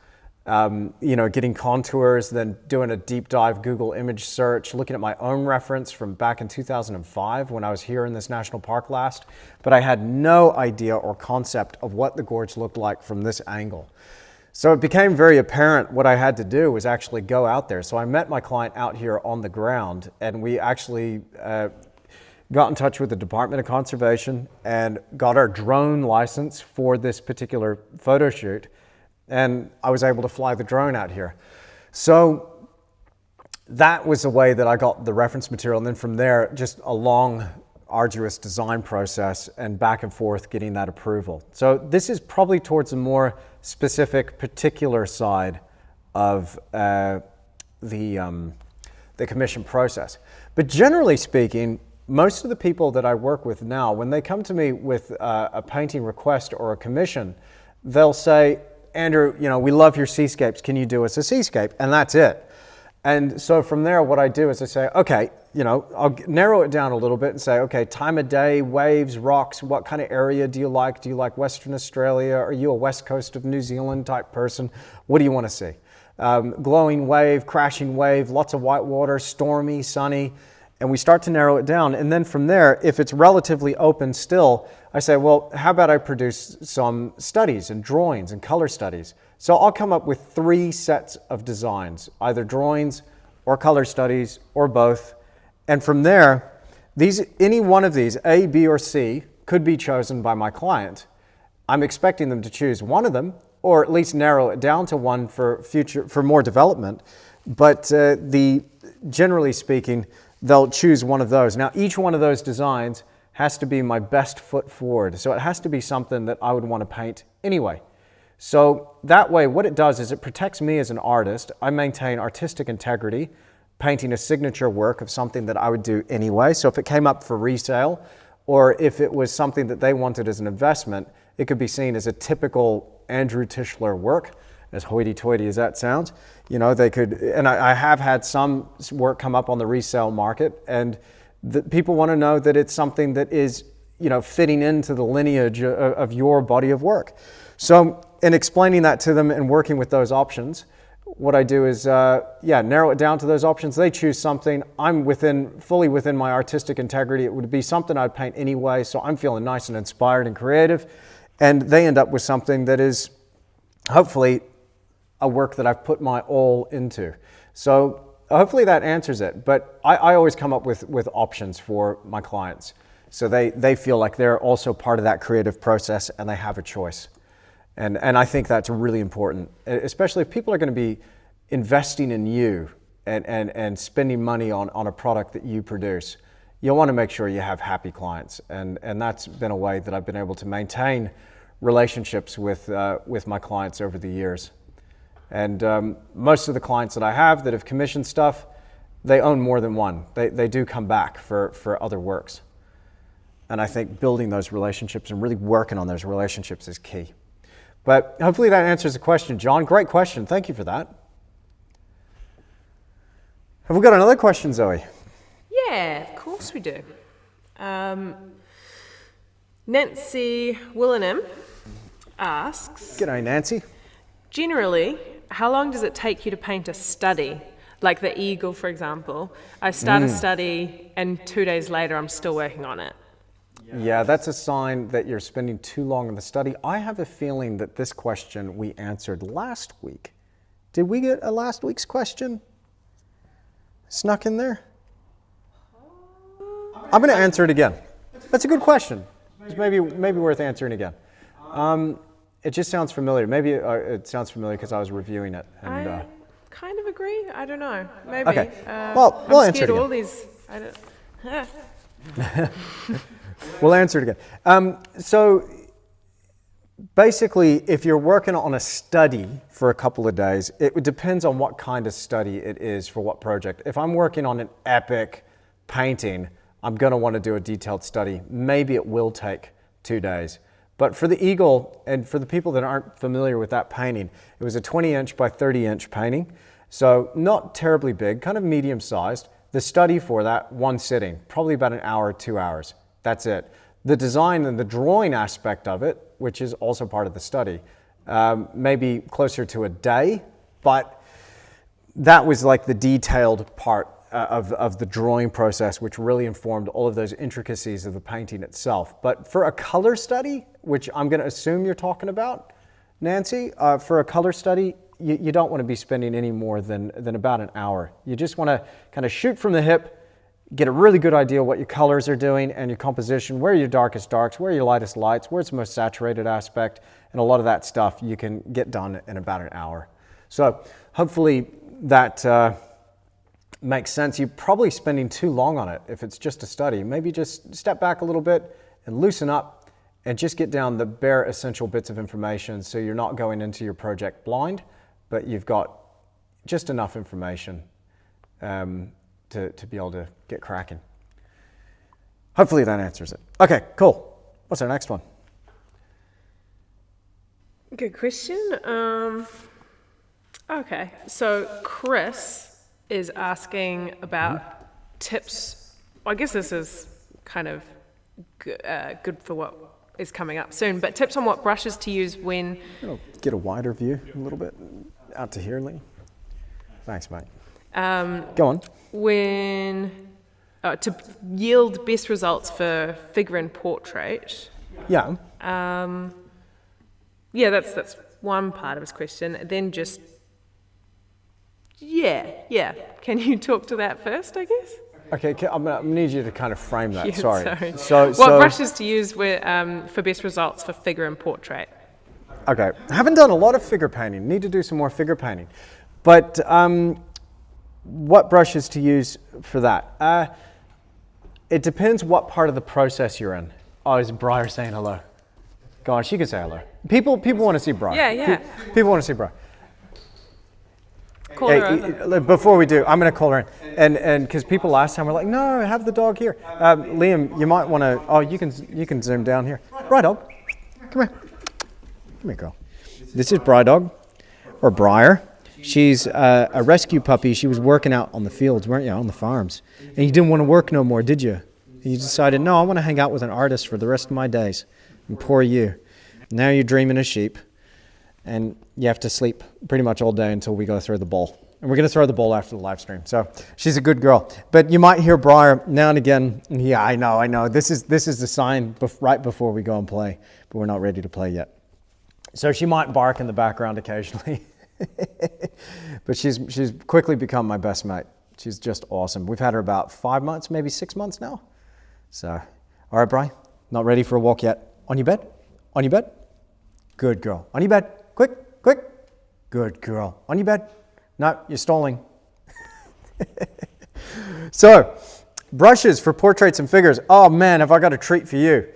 getting contours, then doing a deep dive Google image search, looking at my own reference from back in 2005 when I was here in this national park last. But I had no idea or concept of what the gorge looked like from this angle. So it became very apparent what I had to do was actually go out there. So I met my client out here on the ground, and we actually got in touch with the Department of Conservation and got our drone license for this particular photo shoot. And I was able to fly the drone out here. So that was the way that I got the reference material. And then from there, just a long, arduous design process and back and forth getting that approval. So this is probably towards a more specific, particular side of the commission process. But generally speaking, most of the people that I work with now, when they come to me with a painting request or a commission, they'll say, Andrew, we love your seascapes. Can you do us a seascape? And that's it. And so from there, what I do is I say, okay, I'll narrow it down a little bit and say, okay, time of day, waves, rocks, what kind of area do you like? Do you like Western Australia? Are you a West Coast of New Zealand type person? What do you want to see? Glowing wave, crashing wave, lots of white water, stormy, sunny. And we start to narrow it down. And then from there, if it's relatively open still, I say, well, how about I produce some studies and drawings and color studies? So I'll come up with 3 sets of designs, either drawings or color studies or both. And from there, any one of these, A, B, or C, could be chosen by my client. I'm expecting them to choose one of them, or at least narrow it down to one for more development. But generally speaking, they'll choose one of those. Now, each one of those designs has to be my best foot forward. So it has to be something that I would want to paint anyway. So that way, what it does is it protects me as an artist. I maintain artistic integrity, painting a signature work of something that I would do anyway. So if it came up for resale, or if it was something that they wanted as an investment, it could be seen as a typical Andrew Tischler work, as hoity-toity as that sounds. They could, and I have had some work come up on the resale market, and people want to know that it's something that is, fitting into the lineage of your body of work. So in explaining that to them and working with those options, what I do is, narrow it down to those options. They choose something. I'm fully within my artistic integrity. It would be something I'd paint anyway, so I'm feeling nice and inspired and creative. And they end up with something that is hopefully a work that I've put my all into. So hopefully that answers it. But I always come up with options for my clients. So they feel like they're also part of that creative process and they have a choice. And I think that's really important, especially if people are going to be investing in you and spending money on a product that you produce. You'll want to make sure you have happy clients. And that's been a way that I've been able to maintain relationships with my clients over the years. And most of the clients that I have that have commissioned stuff, they own more than one. They do come back for other works. And I think building those relationships and really working on those relationships is key. But hopefully that answers the question, John. Great question. Thank you for that. Have we got another question, Zoe? Yeah, of course we do. Nancy Willinem asks, G'day, Nancy. Generally, how long does it take you to paint a study? Like the eagle, for example. I start a study and 2 days later I'm still working on it. Yeah, that's a sign that you're spending too long in the study. I have a feeling that this question we answered last week. Did we get a last week's question snuck in there? I'm going to answer it again. That's a good question. It's maybe worth answering again. It just sounds familiar. Maybe it sounds familiar because I was reviewing it. And, I kind of agree. I don't know. Maybe. Okay. Well, we'll I'm answer it scared again. all these. I don't. We'll answer it again. So basically, if you're working on a study for a couple of days, it depends on what kind of study it is for what project. If I'm working on an epic painting, I'm going to want to do a detailed study. Maybe it will take 2 days. But for the eagle, and for the people that aren't familiar with that painting, it was a 20-inch by 30-inch painting. So not terribly big, kind of medium-sized. The study for that, one sitting, probably about an hour, 2 hours. That's it. The design and the drawing aspect of it, which is also part of the study, maybe closer to a day, but that was like the detailed part of the drawing process, which really informed all of those intricacies of the painting itself. But for a color study, which I'm going to assume you're talking about, Nancy, for a color study, you don't want to be spending any more than about an hour. You just want to kind of shoot from the hip, get a really good idea what your colors are doing and your composition, where are your darkest darks, where are your lightest lights, where's the most saturated aspect, and a lot of that stuff you can get done in about an hour. So hopefully that makes sense. You're probably spending too long on it if it's just a study. Maybe just step back a little bit and loosen up and just get down the bare essential bits of information so you're not going into your project blind, but you've got just enough information to be able to get cracking. Hopefully that answers it. Okay, cool. What's our next one? Good question. Okay, so Chris is asking about tips. I guess this is kind of good for what is coming up soon, but tips on what brushes to use when... Get a wider view a little bit out to here, Lee. Thanks, mate. Go on. When... to yield best results for figure and portrait. Yeah. Yeah, that's one part of his question. Then just... Yeah. Can you talk to that first, I guess? Okay, I'm gonna need you to kind of frame that. Yeah, sorry. So, what brushes to use for best results for figure and portrait? Okay, I haven't done a lot of figure painting. Need to do some more figure painting. But what brushes to use for that? It depends what part of the process you're in. Oh, is Briar saying hello? Go on, she can say hello. People want to see Briar. Yeah. People want to see Briar. Call her over. Before we do, I'm going to call her in, and because people last time were like, "No, have the dog here." Liam, you might want to. Oh, you can zoom down here. Briar dog, come here, girl. This is Briar dog, or Briar. She's a rescue puppy. She was working out on the fields, weren't you, on the farms? And you didn't want to work no more, did you? You decided, no, I want to hang out with an artist for the rest of my days. And poor you. Now you're dreaming of sheep. And you have to sleep pretty much all day until we go throw the bowl. And we're going to throw the bowl after the live stream. So she's a good girl. But you might hear Briar now and again. Yeah, I know. This is the sign right before we go and play. But we're not ready to play yet. So she might bark in the background occasionally. But she's quickly become my best mate. She's just awesome. We've had her about 5 months, maybe 6 months now. So, all right, Brian, not ready for a walk yet. On your bed? On your bed? Good girl. On your bed. Quick. Good girl. On your bed. No, you're stalling. So, brushes for portraits and figures. Oh man, have I got a treat for you.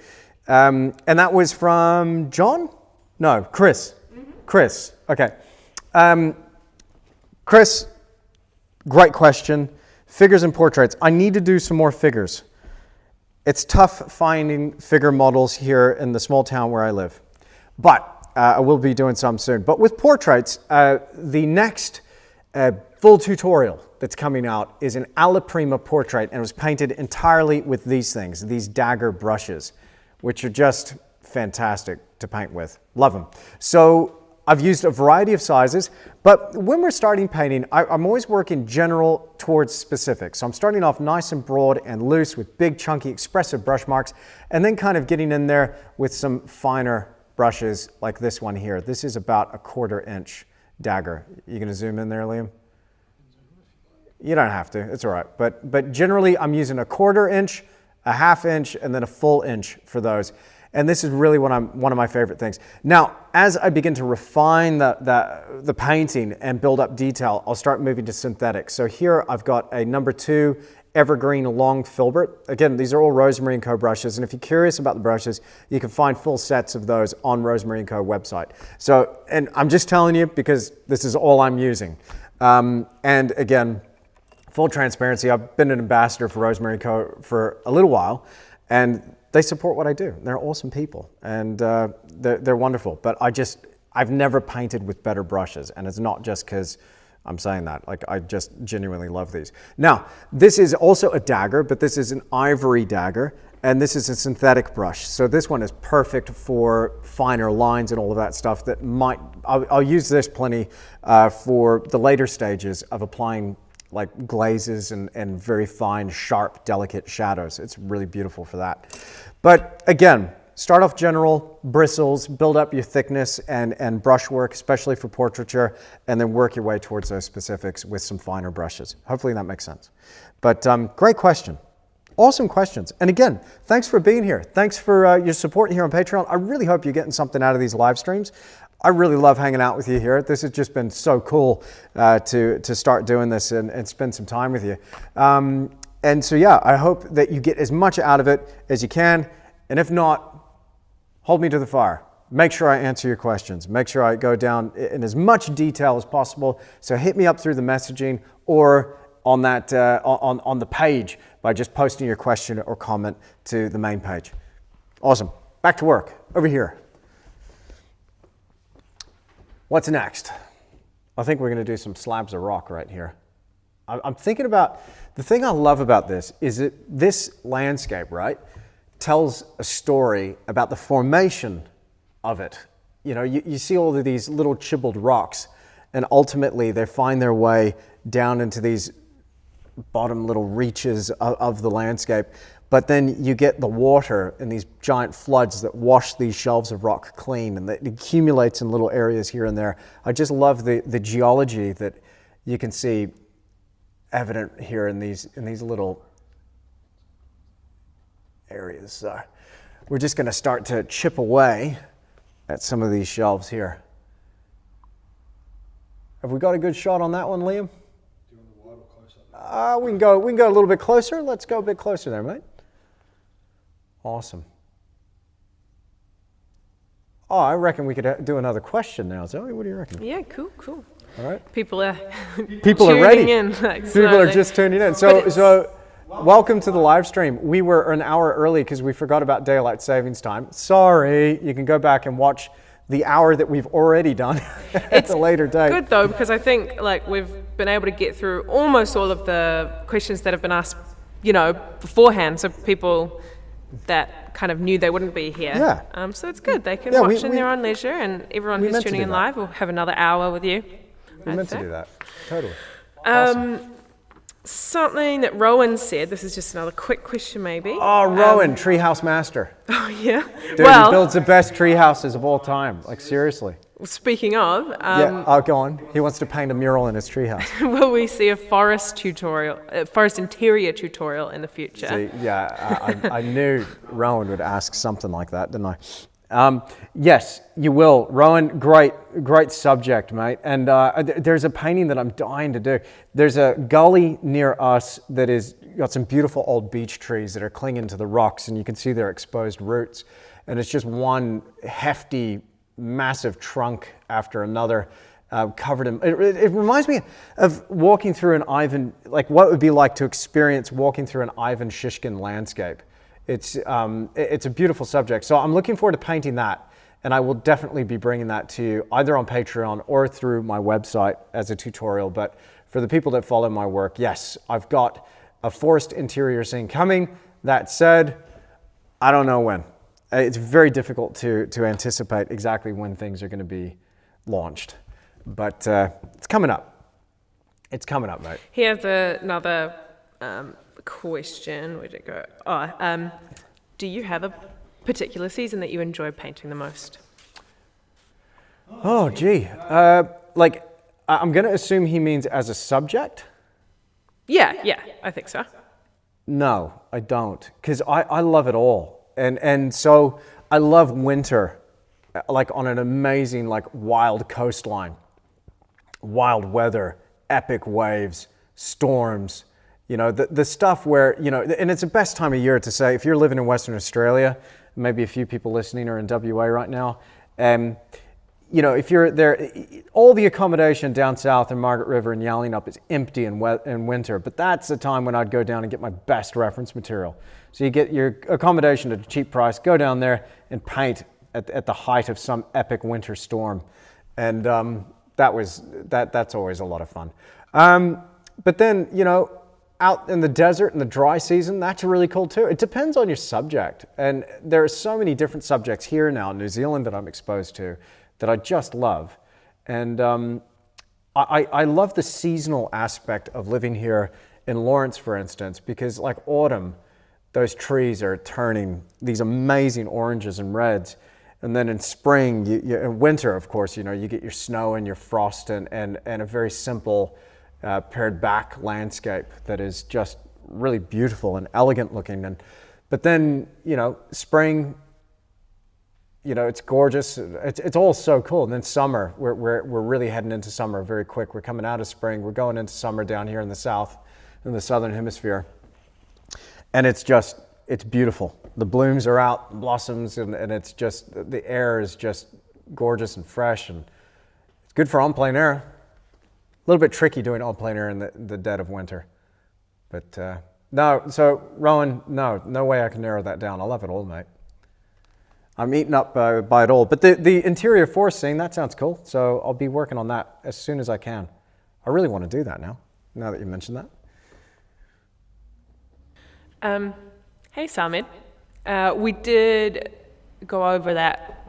And that was from John? No, Chris. Mm-hmm. Chris, okay. Chris, great question. Figures and portraits. I need to do some more figures. It's tough finding figure models here in the small town where I live. But I will be doing some soon. But with portraits, the next full tutorial that's coming out is an alla prima portrait, and it was painted entirely with these things, these dagger brushes, which are just fantastic to paint with. Love them. So I've used a variety of sizes, but when we're starting painting, I'm always working general towards specific. So I'm starting off nice and broad and loose with big, chunky, expressive brush marks, and then kind of getting in there with some finer brushes like this one here. This is about a 1/4 inch dagger. You gonna zoom in there, Liam? You don't have to, it's all right. But generally I'm using a 1/4 inch, a 1/2 inch, and then a full inch for those. And this is really one of my favorite things. Now, as I begin to refine the painting and build up detail, I'll start moving to synthetic. So here I've got a number 2 evergreen long filbert. Again, these are all Rosemary & Co brushes, and if you're curious about the brushes, you can find full sets of those on Rosemary & Co website. So, and I'm just telling you because this is all I'm using. And again, full transparency, I've been an ambassador for Rosemary & Co for a little while, and they support what I do. They're awesome people, and they're wonderful. But I've never painted with better brushes, and it's not just because I'm saying that. Like, I just genuinely love these. Now, this is also a dagger, but this is an ivory dagger, and this is a synthetic brush. So this one is perfect for finer lines and all of that stuff that I'll use this plenty for the later stages of applying like glazes and very fine, sharp, delicate shadows. It's really beautiful for that. But again, start off general, bristles, build up your thickness and brushwork, especially for portraiture, and then work your way towards those specifics with some finer brushes. Hopefully that makes sense. But great question. Awesome questions. And again, thanks for being here. Thanks for your support here on Patreon. I really hope you're getting something out of these live streams. I really love hanging out with you here. This has just been so cool to start doing this and spend some time with you. And so yeah, I hope that you get as much out of it as you can. And if not, hold me to the fire. Make sure I answer your questions. Make sure I go down in as much detail as possible. So hit me up through the messaging or on that on the page by just posting your question or comment to the main page. Awesome. Back to work. Over here. What's next? I think we're going to do some slabs of rock right here. I'm thinking about, the thing I love about this is that this landscape, right, tells a story about the formation of it. You know, you see all of these little chibbled rocks, and ultimately they find their way down into these bottom little reaches of the landscape. But then you get the water and these giant floods that wash these shelves of rock clean, and that accumulates in little areas here and there. I just love the geology that you can see evident here in these little areas. We're just going to start to chip away at some of these shelves here. Have we got a good shot on that one, Liam? We can go a little bit closer. Let's go a bit closer there, mate. Awesome. Oh, I reckon we could do another question now. Zoe, what do you reckon? Yeah, cool. All right. People are tuning ready. In. People are just tuning in. So welcome to the live stream. We were an hour early because we forgot about daylight savings time. Sorry. You can go back and watch the hour that we've already done at a later date. Good though, because I think like we've been able to get through almost all of the questions that have been asked, beforehand. So people that kind of knew they wouldn't be here. Yeah. So it's good. They can watch in their own leisure, and everyone who's tuning in live will have another hour with you. We meant to do that. Totally. Awesome. Something that Rowan said, this is just another quick question maybe. Oh, Rowan, treehouse master. Oh, yeah? Dude, he builds the best tree houses of all time. Like, seriously. Speaking of... go on. He wants to paint a mural in his treehouse. Will we see a forest interior tutorial in the future? I knew Rowan would ask something like that, didn't I? Yes, you will. Rowan, great subject, mate. And there's a painting that I'm dying to do. There's a gully near us that is got some beautiful old beech trees that are clinging to the rocks, and you can see their exposed roots. And it's just one hefty, massive trunk after another, covered in... It reminds me of walking through an Ivan... Like what it would be like to experience walking through an Ivan Shishkin landscape. It's a beautiful subject. So I'm looking forward to painting that, and I will definitely be bringing that to you either on Patreon or through my website as a tutorial. But for the people that follow my work, yes, I've got a forest interior scene coming. That said, I don't know when. It's very difficult to anticipate exactly when things are going to be launched. But it's coming up. It's coming up, mate. Here's another... question. Where'd it go? Do you have a particular season that you enjoy painting the most? Oh, gee. I'm going to assume he means as a subject? Yeah, I think so. No, I don't. Because I love it all. And so I love winter, like on an amazing, like wild coastline, wild weather, epic waves, storms. The stuff where, and it's the best time of year to say, if you're living in Western Australia, maybe a few people listening are in WA right now, if you're there, all the accommodation down south in Margaret River and Yallingup is empty in winter, but that's the time when I'd go down and get my best reference material. So you get your accommodation at a cheap price, go down there and paint at the height of some epic winter storm. And that's always a lot of fun. But then, out in the desert in the dry season, that's really cool too. It depends on your subject. And there are so many different subjects here now in New Zealand that I'm exposed to that I just love. And I love the seasonal aspect of living here in Lawrence, for instance, because like autumn, those trees are turning these amazing oranges and reds. And then in spring, in winter, of course, you get your snow and your frost and a very simple pared back landscape that is just really beautiful and elegant looking. But then, spring, it's gorgeous. It's all so cool. And then summer, we're really heading into summer very quick. We're coming out of spring. We're going into summer down here in the south, in the southern hemisphere. And it's beautiful. The blooms are out, blossoms, and it's just, the air is just gorgeous and fresh. And it's good for en plein air. A little bit tricky doing en plein air in the dead of winter, but No, so Rowan, no way I can narrow that down. I love it all, mate. I'm eaten up by it all. But the interior forest scene, that sounds cool. So I'll be working on that as soon as I can. I really want to do that now that you mentioned that. Hey, Samid. We did go over that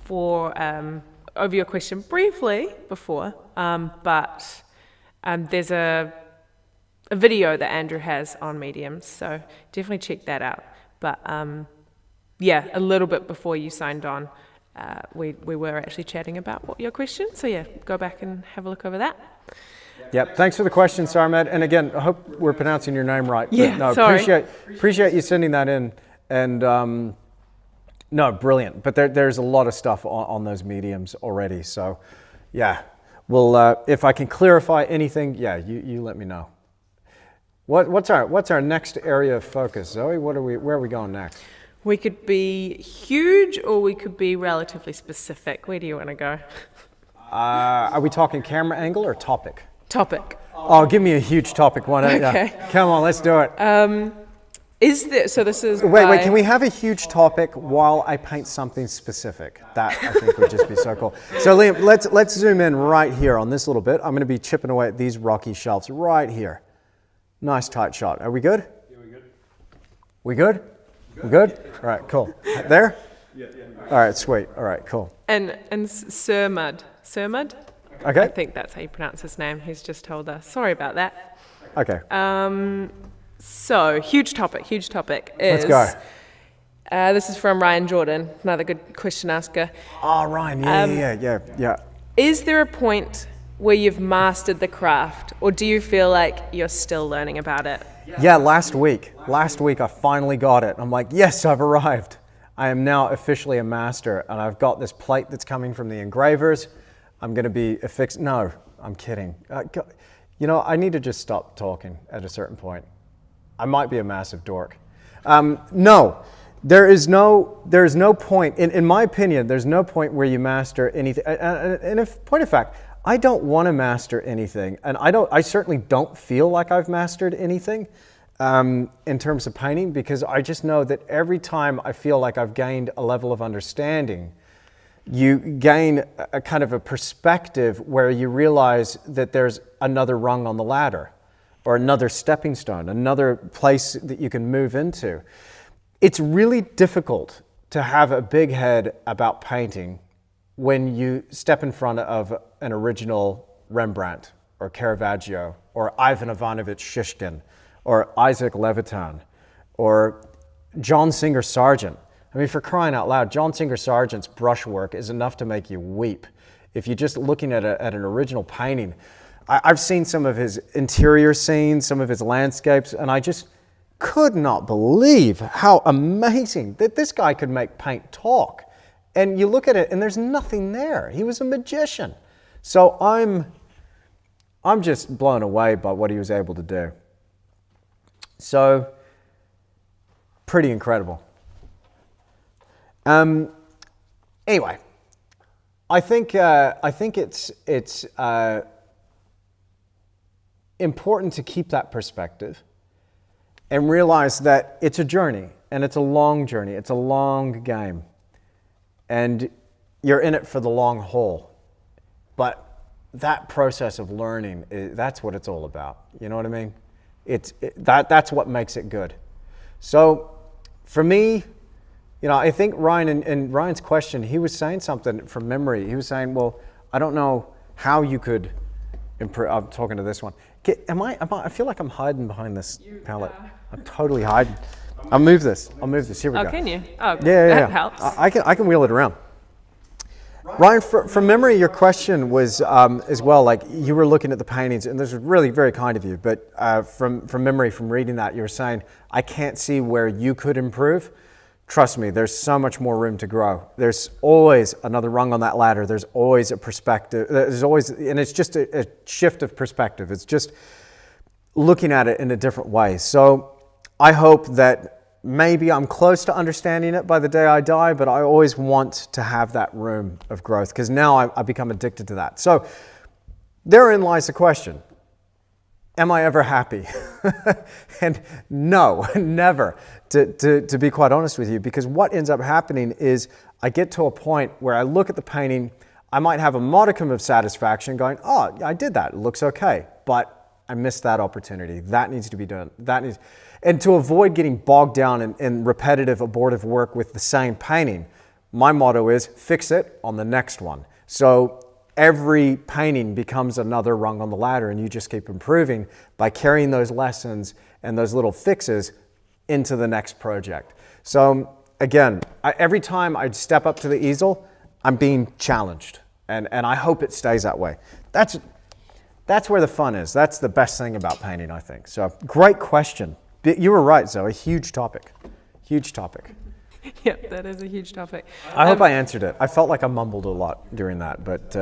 over your question briefly before, but there's a video that Andrew has on Medium, so definitely check that out. But yeah, a little bit before you signed on, we were actually chatting about your question. So yeah, go back and have a look over that. Yep. Thanks for the question, Sarmed. And again, I hope we're pronouncing your name right. Yeah, no, sorry. Appreciate you sending that in. And no, brilliant. But there's a lot of stuff on those mediums already. So yeah, well, if I can clarify anything, yeah, you let me know. What's our next area of focus, Zoe? Where are we going next? We could be huge, or we could be relatively specific. Where do you want to go? Are we talking camera angle or topic? Topic. Oh, give me a huge topic one. Okay. Yeah. Come on, let's do it. So this is Wait, can we have a huge topic while I paint something specific? That I think would just be so cool. So Liam, let's zoom in right here on this little bit. I'm going to be chipping away at these rocky shelves right here. Nice tight shot. Are we good? Yeah, we're good. We good? We good? All right, cool. There? Yeah. All right, sweet. All right, cool. And Surmud. Okay. I think that's how you pronounce his name. He's just told us. Sorry about that. Okay. So huge topic is. Let's go. This is from Ryan Jordan, another good question asker. Oh, Ryan. Yeah. Is there a point where you've mastered the craft, or do you feel like you're still learning about it? Yeah, last week I finally got it. I'm like, yes, I've arrived. I am now officially a master, and I've got this plate that's coming from the engravers. I'm going to be affixed. No, I'm kidding. I need to just stop talking at a certain point. I might be a massive dork. No, there is no point, in my opinion, there's no point where you master anything. And if point of fact, I don't want to master anything, and I certainly don't feel like I've mastered anything in terms of painting, because I just know that every time I feel like I've gained a level of understanding, you gain a kind of a perspective where you realize that there's another rung on the ladder, or another stepping stone, another place that you can move into. It's really difficult to have a big head about painting when you step in front of an original Rembrandt or Caravaggio or Ivan Ivanovich Shishkin or Isaac Levitan or John Singer Sargent. I mean, for crying out loud, John Singer Sargent's brushwork is enough to make you weep. If you're just looking at an original painting, I've seen some of his interior scenes, some of his landscapes, and I just could not believe how amazing that this guy could make paint talk. And you look at it, and there's nothing there. He was a magician. So I'm just blown away by what he was able to do. So, pretty incredible. Anyway, I think it's important to keep that perspective and realize that it's a journey, and it's a long journey. It's a long game. And you're in it for the long haul. But that process of learning, that's what it's all about. You know what I mean? That's what makes it good. So for me, I think Ryan, in Ryan's question, he was saying something from memory. He was saying, well, I don't know how you could improve. I'm talking to this one. I feel like I'm hiding behind this palette. I'm totally hiding. I'll move this. Here we go. Oh, can you? Oh, yeah. that helps. I can wheel it around. Ryan, from memory, your question was as well, like you were looking at the paintings, and this was really very kind of you, but from memory, from reading that, you were saying, I can't see where you could improve. Trust me, there's so much more room to grow. There's always another rung on that ladder. There's always a perspective. And it's just a shift of perspective. It's just looking at it in a different way. So I hope that maybe I'm close to understanding it by the day I die, but I always want to have that room of growth, because now I become addicted to that. So therein lies the question. Am I ever happy? And no, never, to be quite honest with you, because what ends up happening is I get to a point where I look at the painting, I might have a modicum of satisfaction going, oh, I did that, it looks okay, but I missed that opportunity. That needs to be done. And to avoid getting bogged down in repetitive, abortive work with the same painting, my motto is fix it on the next one. So every painting becomes another rung on the ladder, and you just keep improving by carrying those lessons and those little fixes into the next project. So again, every time I step up to the easel, I'm being challenged, and I hope it stays that way. That's where the fun is. That's the best thing about painting, I think. So great question. You were right, Zoe. Huge topic. Huge topic. Yep, that is a huge topic. I hope I answered it. I felt like I mumbled a lot during that, but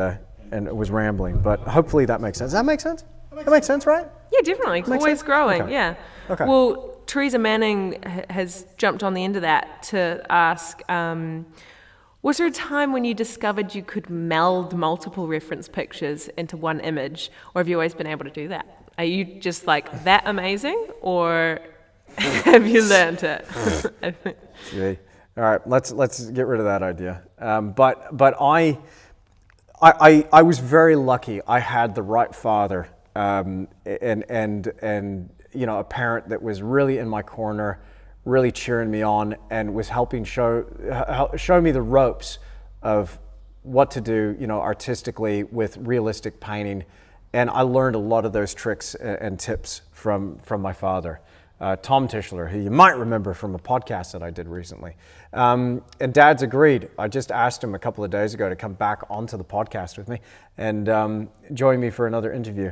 and it was rambling. But hopefully that makes sense. Does that make sense? That makes sense, right? Yeah, definitely. Makes Always sense? growing, Okay. yeah. Okay. Well, Teresa Manning has jumped on the end of that to ask, was there a time when you discovered you could meld multiple reference pictures into one image, or have you always been able to do that? Are you just like that amazing, or have you learned it? Yeah. All right, let's get rid of that idea. But I was very lucky. I had the right father, and you know, a parent that was really in my corner, really cheering me on, and was helping show me the ropes of what to do, you know, artistically with realistic painting. And I learned a lot of those tricks and tips from my father. Tom Tischler, who you might remember from a podcast that I did recently. And Dad's agreed. I just asked him a couple of days ago to come back onto the podcast with me and join me for another interview.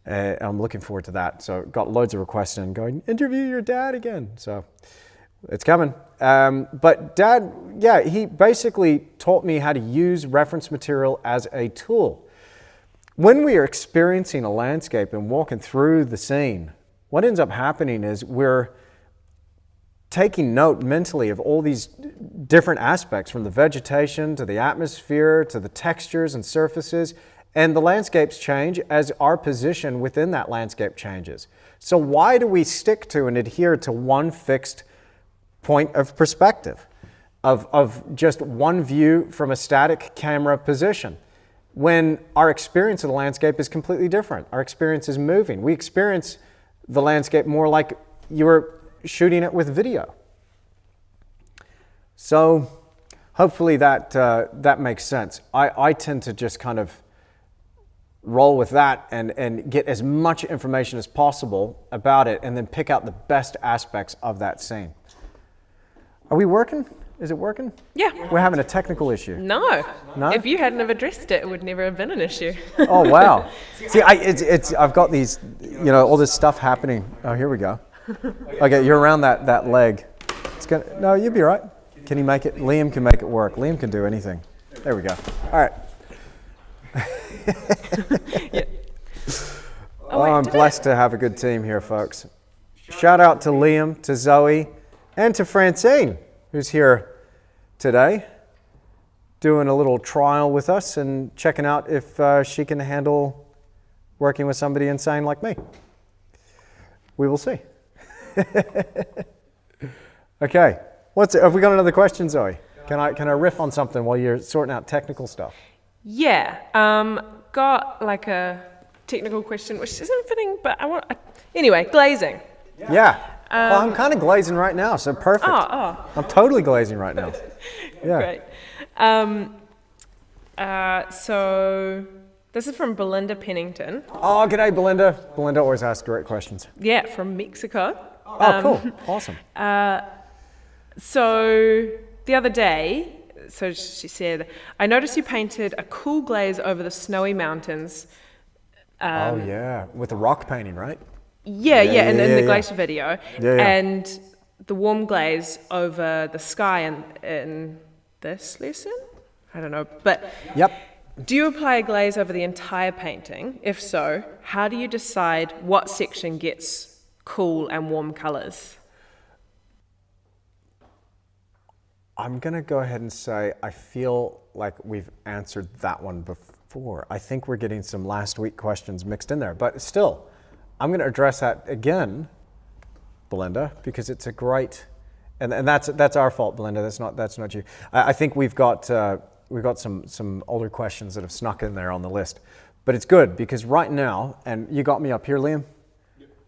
I'm looking forward to that. So got loads of requests in going, interview your dad again. So it's coming. But Dad, yeah, he basically taught me how to use reference material as a tool. When we are experiencing a landscape and walking through the scene, what ends up happening is we're taking note mentally of all these different aspects, from the vegetation to the atmosphere to the textures and surfaces, and the landscapes change as our position within that landscape changes. So why do we stick to and adhere to one fixed point of perspective, of just one view from a static camera position, when our experience of the landscape is completely different? Our experience is moving. We experience the landscape more like you were shooting it with video. So hopefully that makes sense. I tend to just kind of roll with that and get as much information as possible about it, and then pick out the best aspects of that scene. Are we working? Is it working? Yeah. We're having a technical issue. No. No? If you hadn't have addressed it, it would never have been an issue. Oh, wow. See, I've got these, you know, all this stuff happening. Oh, here we go. Okay, you're around that leg. No, you'll be all right. Can he make it? Liam can make it work. Liam can do anything. There we go. All right. Yeah. Oh, I'm blessed to have a good team here, folks. Shout out to Liam, to Zoe, and to Francine, who's here today, doing a little trial with us and checking out if she can handle working with somebody insane like me. We will see. Okay, have we got another question, Zoe? Can I riff on something while you're sorting out technical stuff? Yeah. Got like a technical question, which isn't fitting, but anyway, glazing. Yeah. Well, I'm kind of glazing right now, so perfect. Oh. I'm totally glazing right now. Yeah. Great. So this is from Belinda Pennington. Oh, g'day, Belinda. Belinda always asks great questions. Yeah, from Mexico. Oh, cool. Awesome. So the other day, so she said, I noticed you painted a cool glaze over the snowy mountains. Oh, yeah. With the rock painting, right? Yeah, in the yeah. glacier video. Yeah. And the warm glaze over the sky in this lesson? I don't know. But Yep. do you apply a glaze over the entire painting? If so, how do you decide what section gets cool and warm colors? I'm going to go ahead and say I feel like we've answered that one before. I think we're getting some last week questions mixed in there. But still, I'm going to address that again, Belinda, because it's a great, and that's our fault, Belinda. That's not you. I think we've got some older questions that have snuck in there on the list, but it's good because right now, and you got me up here, Liam.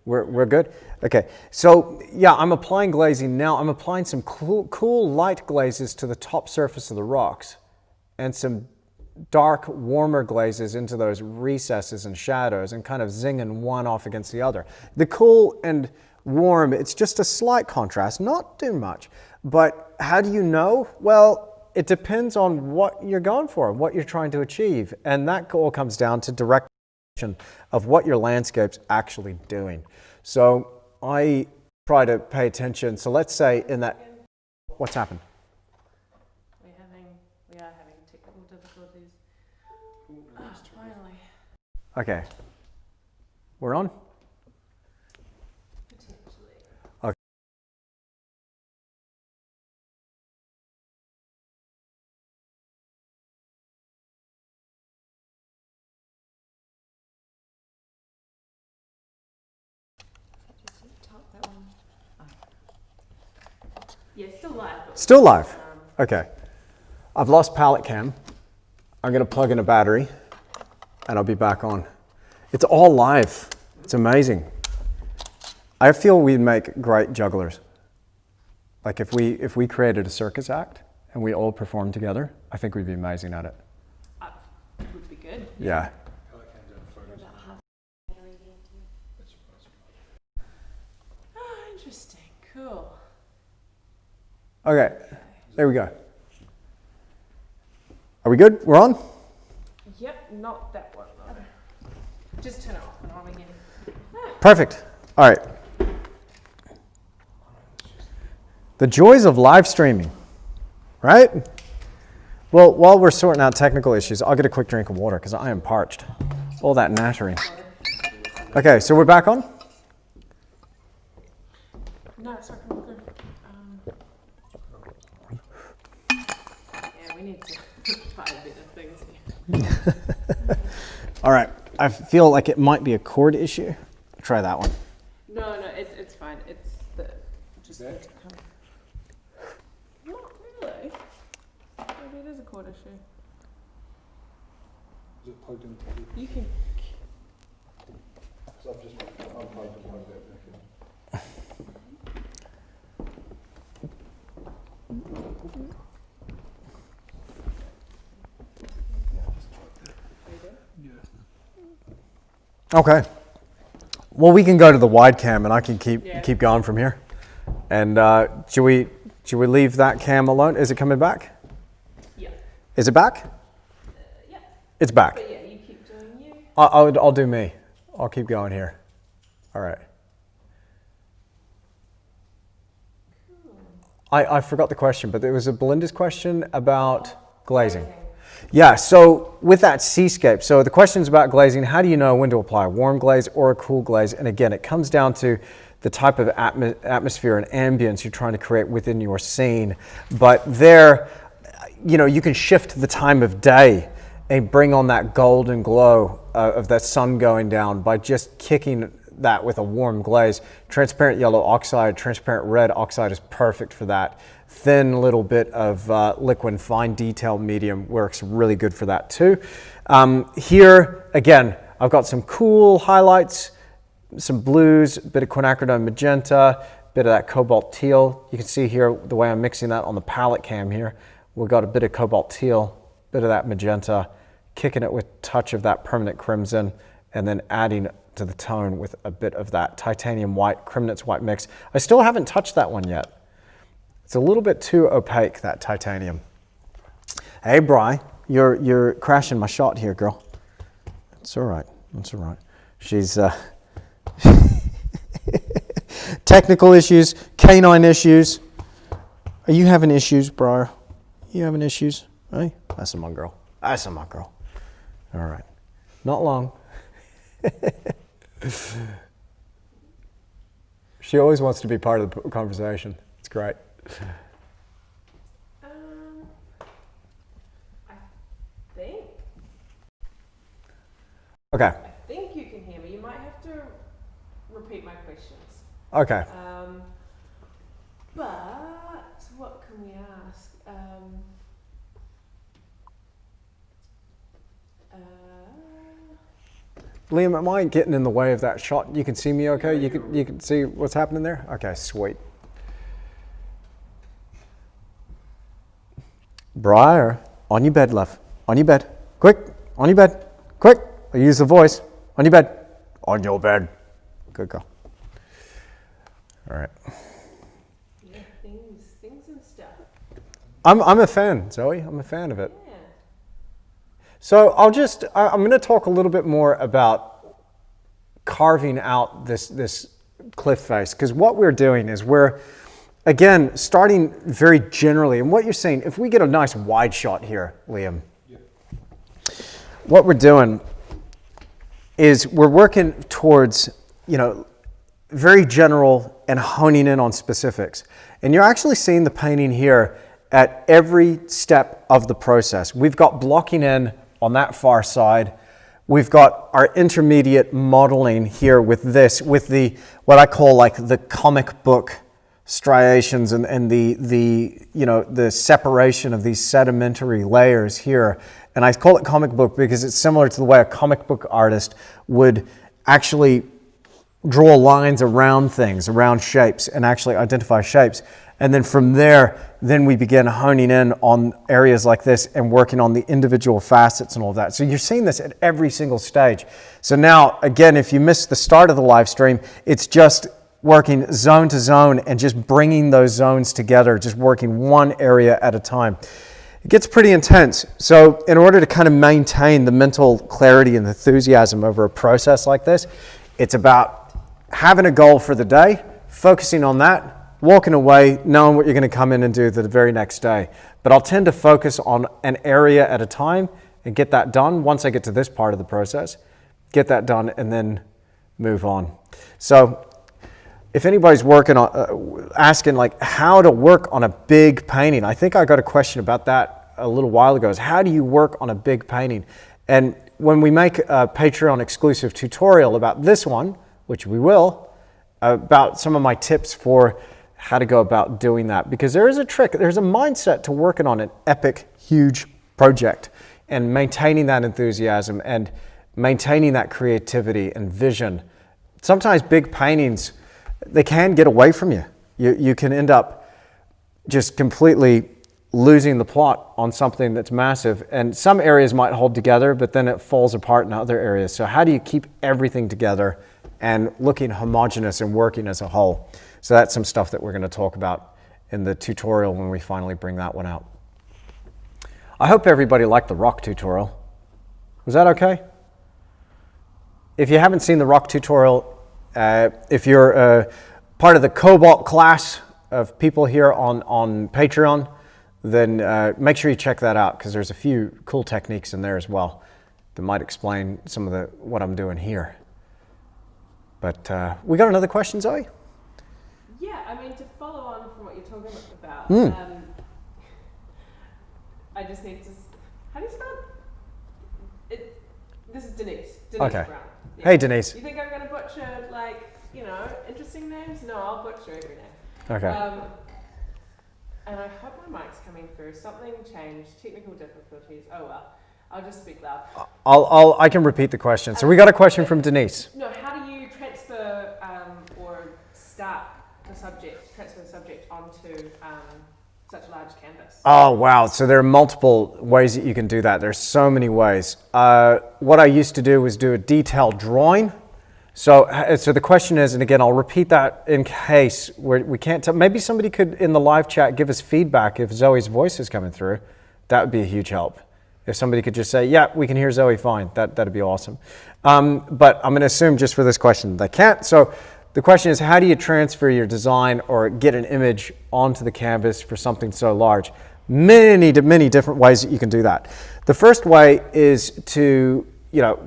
We're good? Okay, so yeah, I'm applying glazing now. I'm applying some cool light glazes to the top surface of the rocks and some dark, warmer glazes into those recesses and shadows and kind of zinging one off against the other. The cool and warm, it's just a slight contrast, not too much. But how do you know? Well, it depends on what you're going for, what you're trying to achieve. And that all comes down to direct of what your landscape's actually doing. So I try to pay attention. So let's say in that, what's happened? We are having technical difficulties. Finally. Okay. We're on? Potentially. Okay. Yeah, still live. Still live. Okay. I've lost palette cam. I'm going to plug in a battery and I'll be back on. It's all live. It's amazing. I feel we'd make great jugglers. Like if we created a circus act and we all performed together, I think we'd be amazing at it. Would be good. Yeah. Oh, interesting. Cool. Okay, there we go. Are we good? We're on? Yep, not that one though. Just turn it off and on again. Perfect. All right. The joys of live streaming, right? Well, while we're sorting out technical issues, I'll get a quick drink of water because I am parched. All that nattering. Okay, so we're back on? No, it's not going to go. Yeah, we need to buy better things here. All right. I feel like it might be a cord issue. Try that one. No, it's fine. It's the just need to come. Not really. Maybe it is a cord issue. Is it plugged into You can. So I've just unplugged and plugged it back in. Okay. Well, we can go to the wide cam and I can keep going from here. And should we leave that cam alone? Is it coming back? Yeah. Is it back? Yeah. It's back. But yeah, you keep doing you. I'll do me. I'll keep going here. All right. I forgot the question, but there was a Belinda's question about glazing. Yeah, so with that seascape, so the question's about glazing. How do you know when to apply a warm glaze or a cool glaze? And again, it comes down to the type of atmosphere and ambience you're trying to create within your scene. But there, you know, you can shift the time of day and bring on that golden glow of that sun going down by just kicking that with a warm glaze. Transparent yellow oxide, transparent red oxide is perfect for that. Thin little bit of liquid fine detail medium works really good for that too. Here, again, I've got some cool highlights, some blues, a bit of quinacridone magenta, bit of that cobalt teal. You can see here the way I'm mixing that on the palette cam here. We've got a bit of cobalt teal, bit of that magenta, kicking it with a touch of that permanent crimson, and then adding to the tone with a bit of that titanium white, Krimnitz white mix. I still haven't touched that one yet. It's a little bit too opaque, that titanium. Hey, Bri, you're crashing my shot here, girl. It's all right. It's all right. She's technical issues, canine issues. Are you having issues, Bri? You having issues? Hey, that's my girl. That's my girl. All right. Not long. She always wants to be part of the conversation. It's great. I think. Okay. I think you can hear me. You might have to repeat my questions. Okay. But what can we ask? Liam, am I getting in the way of that shot? You can see me okay? You can see what's happening there? Okay, sweet. Briar, on your bed, love. On your bed. Quick, on your bed. Quick. I use the voice. On your bed. On your bed. Good girl. All right. Yeah, things and stuff. I'm a fan, Zoe. I'm a fan of it. Yeah. So I'm going to talk a little bit more about carving out this cliff face, because what we're doing is we're, again, starting very generally, and what you're seeing, if we get a nice wide shot here, Liam, what we're doing is we're working towards, very general and honing in on specifics. And you're actually seeing the painting here at every step of the process. We've got blocking in on that far side. We've got our intermediate modeling here with the what I call like the comic book striations and the separation of these sedimentary layers here. And I call it comic book because it's similar to the way a comic book artist would actually draw lines around things, around shapes, and actually identify shapes. And then from there, then we begin honing in on areas like this and working on the individual facets and all of that. So you're seeing this at every single stage. So now, again, if you missed the start of the live stream, it's just working zone to zone and just bringing those zones together, just working one area at a time. It gets pretty intense. So in order to kind of maintain the mental clarity and enthusiasm over a process like this, it's about having a goal for the day, focusing on that, walking away, knowing what you're going to come in and do the very next day. But I'll tend to focus on an area at a time and get that done once I get to this part of the process, get that done, and then move on. So if anybody's working on, asking like how to work on a big painting, I think I got a question about that a little while ago, is how do you work on a big painting? And when we make a Patreon exclusive tutorial about this one, which we will, about some of my tips for how to go about doing that. Because there is a trick, there's a mindset to working on an epic, huge project and maintaining that enthusiasm and maintaining that creativity and vision. Sometimes big paintings, they can get away from you. You can end up just completely losing the plot on something that's massive. And some areas might hold together, but then it falls apart in other areas. So how do you keep everything together and looking homogeneous and working as a whole? So that's some stuff that we're going to talk about in the tutorial when we finally bring that one out. I hope everybody liked the rock tutorial. Was that okay? If you haven't seen the rock tutorial, if you're part of the Cobalt class of people here on Patreon, then make sure you check that out, because there's a few cool techniques in there as well that might explain some of what I'm doing here. But we got another question, Zoe? Yeah, I mean, to follow on from what you're talking about, I just need to, how do you spell it? This is Denise Okay. Brown. Yeah. Hey, Denise. You think I'm going to butcher, interesting names? No, I'll butcher every name. Okay. And I hope my mic's coming through. Something changed, technical difficulties. Oh well, I'll just speak loud. I can repeat the question. So we got a question from Denise. No, how do you transfer or transfer the subject onto such a large canvas? Oh wow, so there are multiple ways that you can do that. There's so many ways. What I used to do was do a detailed drawing. So the question is, and again, I'll repeat that in case we can't tell. Maybe somebody could, in the live chat, give us feedback if Zoe's voice is coming through. That would be a huge help. If somebody could just say, yeah, we can hear Zoe fine, that'd be awesome. But I'm going to assume just for this question they can't. So the question is, how do you transfer your design or get an image onto the canvas for something so large? Many different ways that you can do that. The first way is to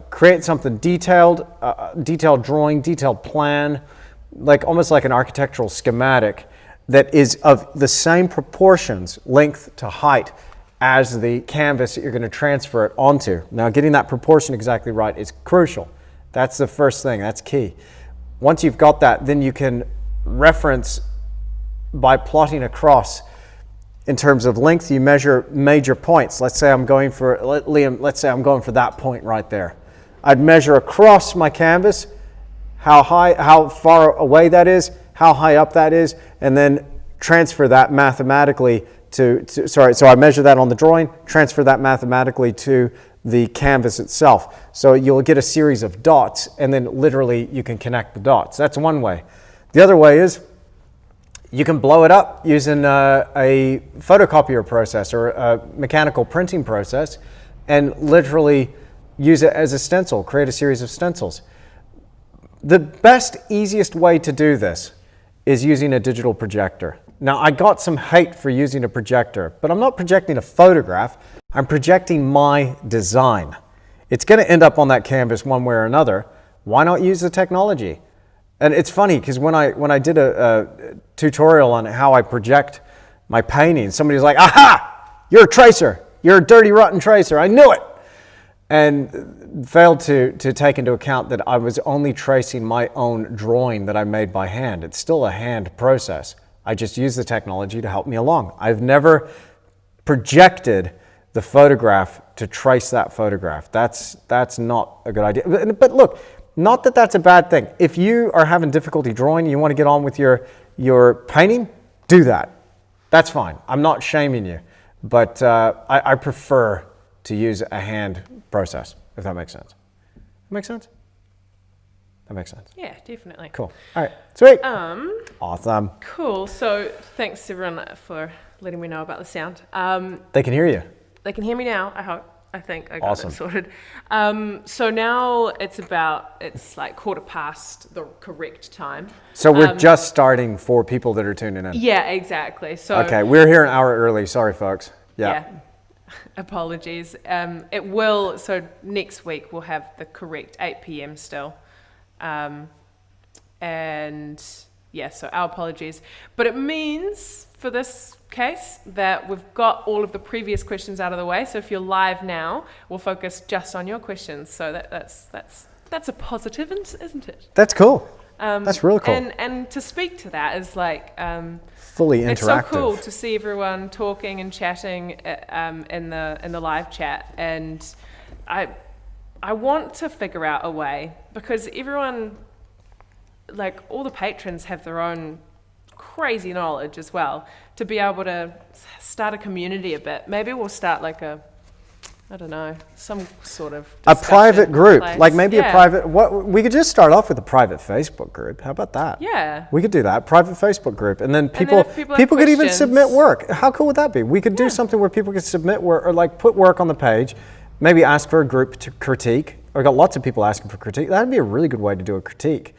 create something detailed, detailed drawing, detailed plan, almost like an architectural schematic that is of the same proportions, length to height, as the canvas that you're going to transfer it onto. Now, getting that proportion exactly right is crucial. That's the first thing, that's key. once you've got that, then you can reference by plotting across. In terms of length, you measure major points. Let's say I'm going for, Liam, let's say I'm going for that point right there. I'd measure across my canvas how far away that is, how high up that is, and then transfer that mathematically so I measure that on the drawing, transfer that mathematically to the canvas itself. So you'll get a series of dots, and then literally you can connect the dots. That's one way. The other way is you can blow it up using a photocopier process or a mechanical printing process and literally use it as a stencil, create a series of stencils. The best, easiest way to do this is using a digital projector. Now, I got some hate for using a projector, but I'm not projecting a photograph, I'm projecting my design. It's going to end up on that canvas one way or another. Why not use the technology? And it's funny because when I did a tutorial on how I project my painting, somebody's like, aha, you're a tracer. You're a dirty, rotten tracer. I knew it. And failed to take into account that I was only tracing my own drawing that I made by hand. It's still a hand process. I just use the technology to help me along. I've never projected the photograph to trace that photograph. That's not a good idea. But look, not that that's a bad thing. If you are having difficulty drawing, you want to get on with your painting, do that. That's fine. I'm not shaming you. But I prefer to use a hand process, if that makes sense. Make sense? That makes sense. Yeah, definitely. Cool. All right. Sweet. Awesome. Cool. So thanks everyone for letting me know about the sound. They can hear you. They can hear me now, I hope. I think I got Awesome. it sorted. So now it's like 15:15 the correct time. So we're just starting for people that are tuning in. Yeah, exactly. So Okay, we're here an hour early. Sorry, folks. Yeah. Apologies. So next week we'll have the correct 8 p.m. still. And yeah, so our apologies. But it means for this case that we've got all of the previous questions out of the way. So if you're live now, we'll focus just on your questions. So that's a positive, isn't it? That's cool. That's really cool. And to speak to that is like fully interactive. it's so cool to see everyone talking and chatting in the live chat. And I want to figure out a way, because everyone, like all the patrons have their own crazy knowledge as well, to be able to start a community a bit. Maybe we'll start like I don't know, some sort of a private group, place. like maybe a private, we could just start off with a private Facebook group. How about that? Yeah. We could do that, private Facebook group. And then people have could even questions. submit work. How cool would that be? We could do something where people could submit work or like put work on the page, maybe ask for a group to critique. I've got lots of people asking for critique. That'd be a really good way to do a critique.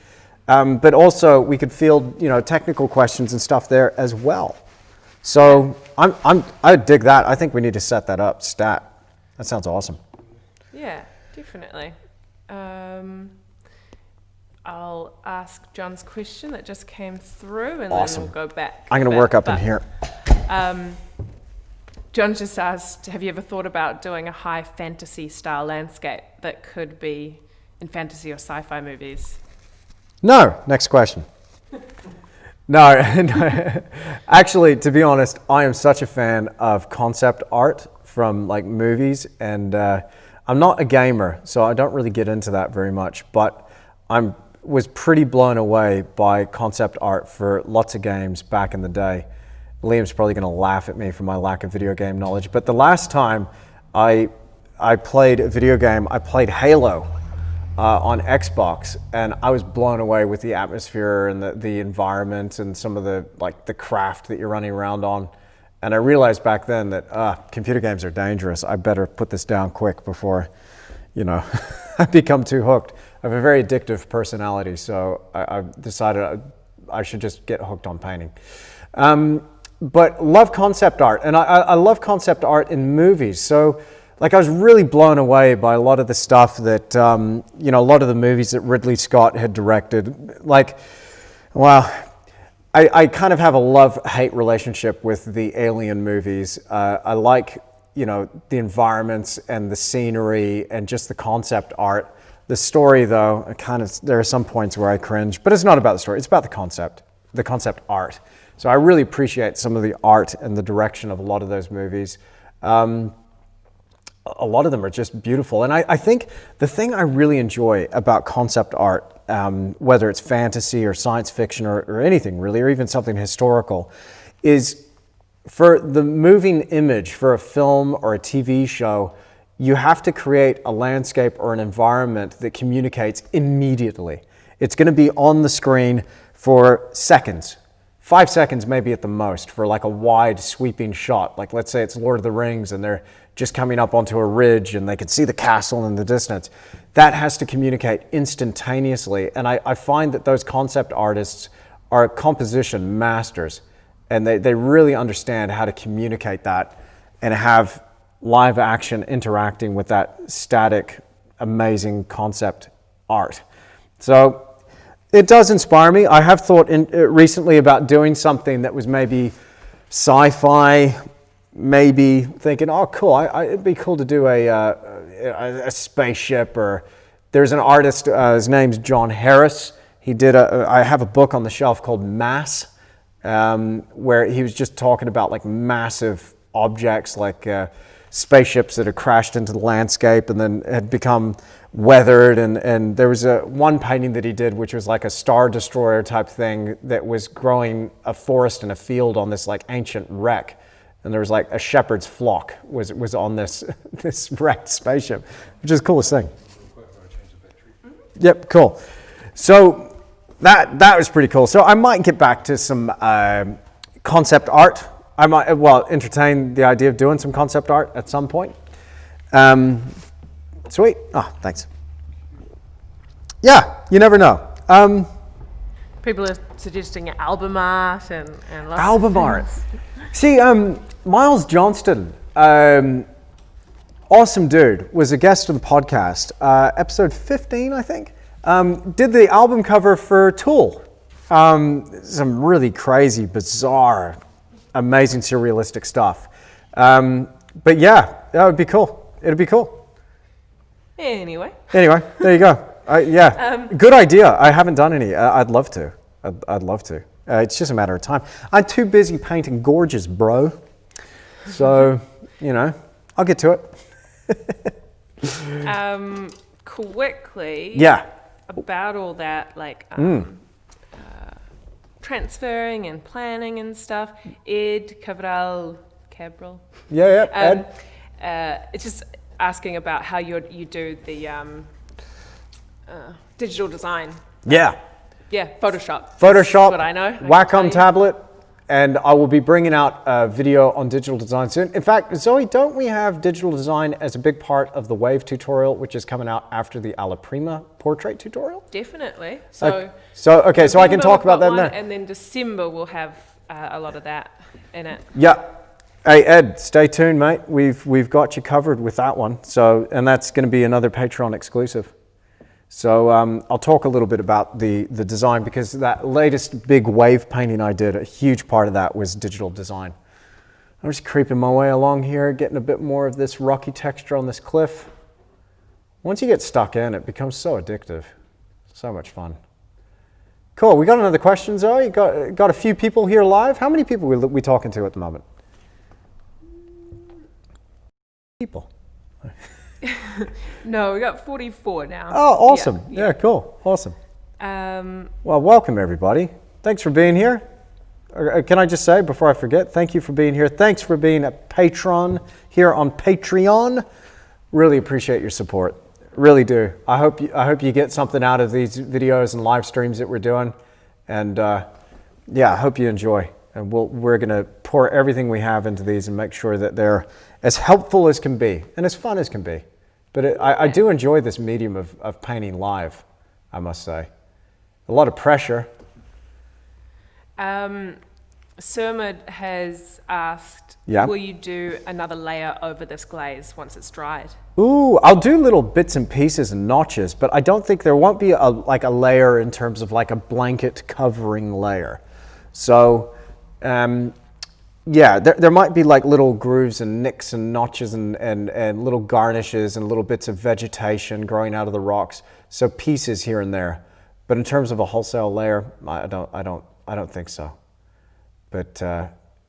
But also we could field, technical questions and stuff there as well. So I dig that. I think we need to set that up, stat. That sounds awesome. Yeah, definitely. I'll ask John's question that just came through, and Awesome. then we'll go back. I'm going to work up in here. John just asked, have you ever thought about doing a high fantasy style landscape that could be in fantasy or sci-fi movies? No. Next question. No. Actually, to be honest, I am such a fan of concept art from like movies, and I'm not a gamer, so I don't really get into that very much, but was pretty blown away by concept art for lots of games back in the day. Liam's probably going to laugh at me for my lack of video game knowledge, but the last time I played a video game, I played Halo on Xbox, and I was blown away with the atmosphere and the environment and some of the craft that you're running around on. And I realized back then that computer games are dangerous. I better put this down quick before, I become too hooked. I have a very addictive personality, so I decided I should just get hooked on painting. But love concept art, and I love concept art in movies. So, like, I was really blown away by a lot of the stuff that, a lot of the movies that Ridley Scott had directed. Like, wow. I kind of have a love-hate relationship with the Alien movies. I like, the environments and the scenery and just the concept art The story, though, there are some points where I cringe, but it's not about the story. It's about the concept art. So I really appreciate some of the art and the direction of a lot of those movies. A lot of them are just beautiful. And I think the thing I really enjoy about concept art, whether it's fantasy or science fiction or anything really, or even something historical, is for the moving image for a film or a TV show, you have to create a landscape or an environment that communicates immediately. It's going to be on the screen for seconds, 5 seconds maybe at the most, for like a wide sweeping shot. Like let's say it's Lord of the Rings and they're just coming up onto a ridge and they can see the castle in the distance. That has to communicate instantaneously. And I find that those concept artists are composition masters, and they really understand how to communicate that and have live action interacting with that static, amazing concept art. So it does inspire me. I have thought recently about doing something that was maybe sci-fi, maybe thinking, oh, cool, it'd be cool to do a spaceship. Or there's an artist, his name's John Harris. He did I have a book on the shelf called Mass, where he was just talking about like massive objects, like spaceships that had crashed into the landscape and then had become weathered. And there was one painting that he did, which was like a Star Destroyer type thing that was growing a forest and a field on this like ancient wreck. And there was like a shepherd's flock was on this this wrecked spaceship, which is the coolest thing. Yep, cool. So that was pretty cool. So I might get back to some concept art. I might entertain the idea of doing some concept art at some point. Sweet. Oh, thanks. Yeah, you never know. People are suggesting album art and lots Album of art. things. See, Miles Johnston, awesome dude, was a guest of the podcast, episode 15, I think. Did the album cover for Tool. Some really crazy, bizarre, amazing, surrealistic stuff. But yeah, that would be cool. It'd be cool. Anyway, there you go. Yeah, good idea. I haven't done any. I'd love to. I'd love to. It's just a matter of time. I'm too busy painting gorgeous, bro. So, I'll get to it. Quickly. Yeah. About all that, like transferring and planning and stuff. Ed Cabral. Yeah, Ed. It's just asking about how you do the digital design. Yeah. Yeah, Photoshop. That's what I know. Wacom tablet, and I will be bringing out a video on digital design soon. In fact, Zoe, don't we have digital design as a big part of the Wave tutorial, which is coming out after the Alla Prima portrait tutorial? Definitely. So I can talk about that now. And then December we'll have a lot of that in it. Yeah. Hey, Ed, stay tuned, mate. We've got you covered with that one. So, and that's going to be another Patreon exclusive. So I'll talk a little bit about the design, because that latest big wave painting I did, a huge part of that was digital design. I'm just creeping my way along here, getting a bit more of this rocky texture on this cliff. Once you get stuck in, it becomes so addictive. So much fun. Cool, we got another question, Zoe. Got a few people here live. How many people are we talking to at the moment? People. No, we got 44 now. Oh, awesome. Yeah, cool. Awesome. Well, welcome everybody. Thanks for being here. Can I just say before I forget, thank you for being here. Thanks for being a patron here on Patreon. Really appreciate your support. Really do. I hope you get something out of these videos and live streams that we're doing. And yeah, I hope you enjoy. And we're going to pour everything we have into these and make sure that they're as helpful as can be and as fun as can be. But I do enjoy this medium of painting live, I must say. A lot of pressure. Surmud has asked, will you do another layer over this glaze once it's dried? Ooh, I'll do little bits and pieces and notches, but I don't think there won't be a layer in terms of like a blanket covering layer. So yeah, there might be like little grooves and nicks and notches and little garnishes and little bits of vegetation growing out of the rocks. So pieces here and there. But in terms of a wholesale layer, I don't think so. But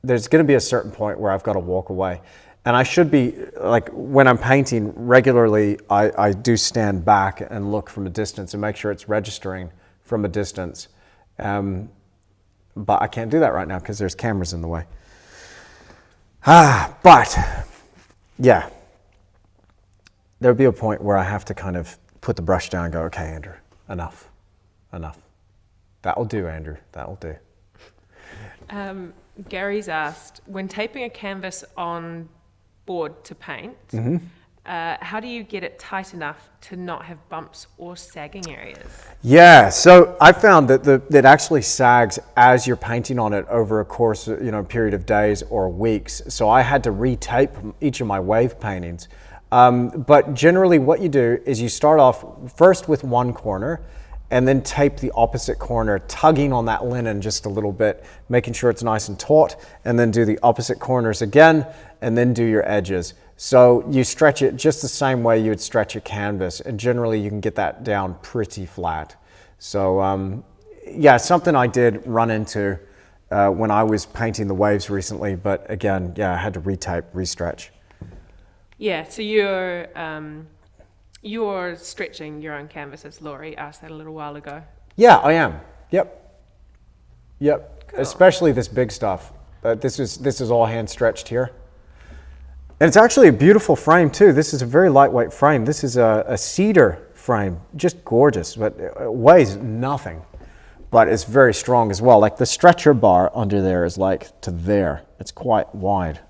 there's going to be a certain point where I've got to walk away. And I should be, like when I'm painting regularly, I do stand back and look from a distance and make sure it's registering from a distance. But I can't do that right now because there's cameras in the way. But yeah, there'll be a point where I have to kind of put the brush down and go, okay, Andrew, enough. That will do, Andrew, that will do. Gary's asked, when taping a canvas on board to paint, how do you get it tight enough to not have bumps or sagging areas? Yeah, so I found that it actually sags as you're painting on it over a course, period of days or weeks. So I had to retape each of my wave paintings. But generally what you do is you start off first with one corner and then tape the opposite corner, tugging on that linen just a little bit, making sure it's nice and taut, and then do the opposite corners again, and then do your edges. So you stretch it just the same way you would stretch a canvas, and generally you can get that down pretty flat. So yeah, something I did run into when I was painting the waves recently, but again, yeah, I had to retape, restretch. Yeah, so you're stretching your own canvases. Laurie asked that a little while ago. Yeah, I am. Yep. Cool. Especially this big stuff. This is all hand stretched here. And it's actually a beautiful frame too. This is a very lightweight frame. This is a cedar frame, just gorgeous, but it weighs nothing. But it's very strong as well. Like the stretcher bar under there is like to there. It's quite wide.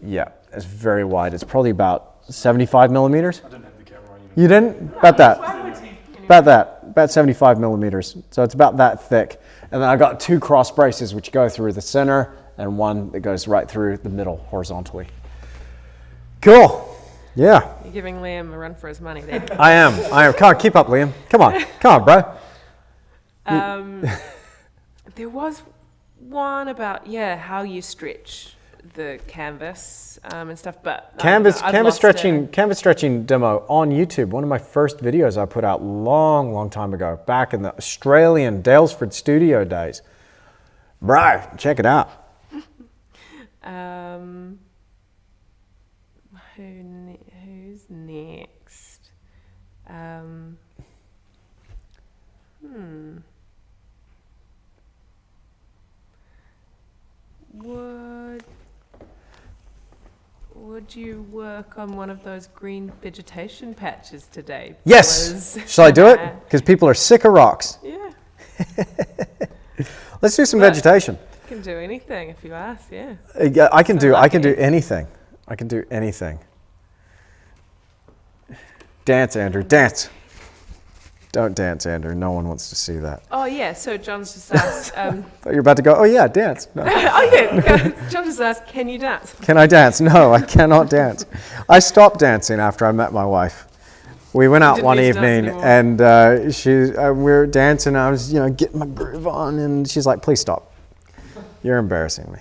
Yeah, it's very wide. It's probably about 75 millimeters. I didn't have the camera on. You didn't? About 75 millimeters. So it's about that thick. And then I got two cross braces which go through the center and one that goes right through the middle horizontally. Cool. Yeah. You're giving Liam a run for his money there. I am. Come on, keep up, Liam. Come on, bro. There was one about, how you stretch the canvas and stuff, but canvas stretching demo on YouTube. One of my first videos I put out long time ago, back in the Australian Dalesford studio days. Bro, check it out. Who's next? Would you work on one of those green vegetation patches today? Yes. Shall I do it? Because people are sick of rocks. Yeah. Let's do some vegetation. You can do anything if you ask. Yeah. I can do anything. I can do anything. Dance, Andrew. Dance. Don't dance, Andrew. No one wants to see that. Oh, yeah. So John's just asked... thought you were about to go, oh, yeah, dance. No. John just asked, can you dance? Can I dance? No, I cannot dance. I stopped dancing after I met my wife. We went out one evening and we were dancing. I was, getting my groove on, and she's like, please stop. You're embarrassing me.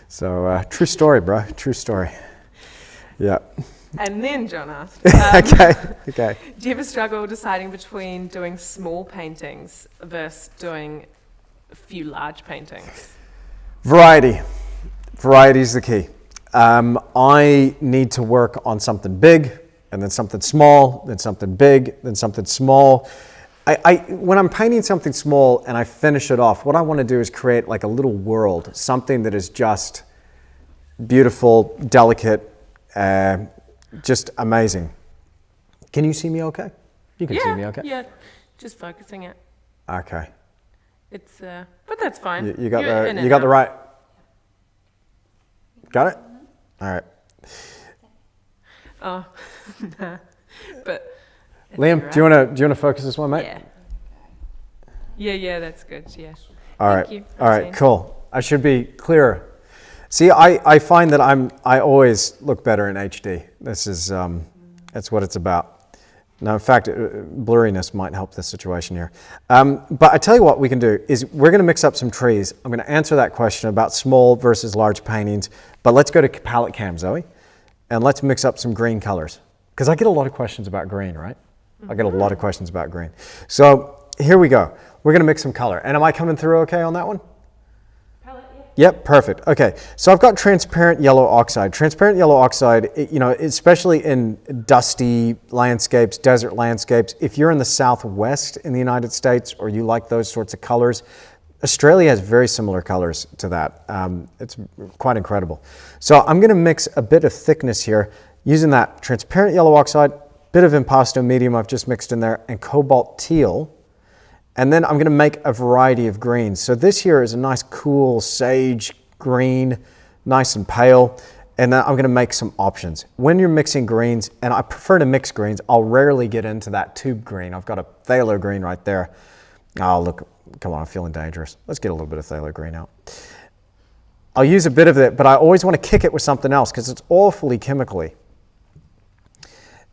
So true story, bro. True story. Yeah. And then John asked, okay. Do you ever struggle deciding between doing small paintings versus doing a few large paintings? Variety. Variety is the key. I need to work on something big, and then something small, then something big, then something small. When I'm painting something small and I finish it off, what I want to do is create like a little world, something that is just beautiful, delicate, just amazing. Can you see me okay? You can see me okay? Yeah, just focusing it. Okay. It's, but that's fine. You got the right. Got it? All right. Oh, nah. But Liam, right. do you want to focus this one, mate? Yeah, that's good. Yeah. All right. Thank you. All right. Cool. I should be clearer. See, I find that I always look better in HD. This is that's what it's about. No, in fact, blurriness might help this situation here. But I tell you what we can do is we're going to mix up some trees. I'm going to answer that question about small versus large paintings, but let's go to palette cam, Zoe, and let's mix up some green colors. Because I get a lot of questions about green, right? I get a lot of questions about green. So here we go. We're going to mix some color. And am I coming through okay on that one? Yep, perfect. Okay, so I've got transparent yellow oxide. Transparent yellow oxide, you know, especially in dusty landscapes, desert landscapes, if you're in the Southwest in the United States or you like those sorts of colors, Australia has very similar colors to that. It's quite incredible. So I'm going to mix a bit of thickness here using that transparent yellow oxide, bit of impasto medium I've just mixed in there, and cobalt teal. And then I'm going to make a variety of greens. So this here is a nice cool sage green, nice and pale. And then I'm going to make some options. When you're mixing greens, and I prefer to mix greens, I'll rarely get into that tube green. I've got a phthalo green right there. Oh, look, come on, I'm feeling dangerous. Let's get a little bit of phthalo green out. I'll use a bit of it, but I always want to kick it with something else because it's awfully chemically.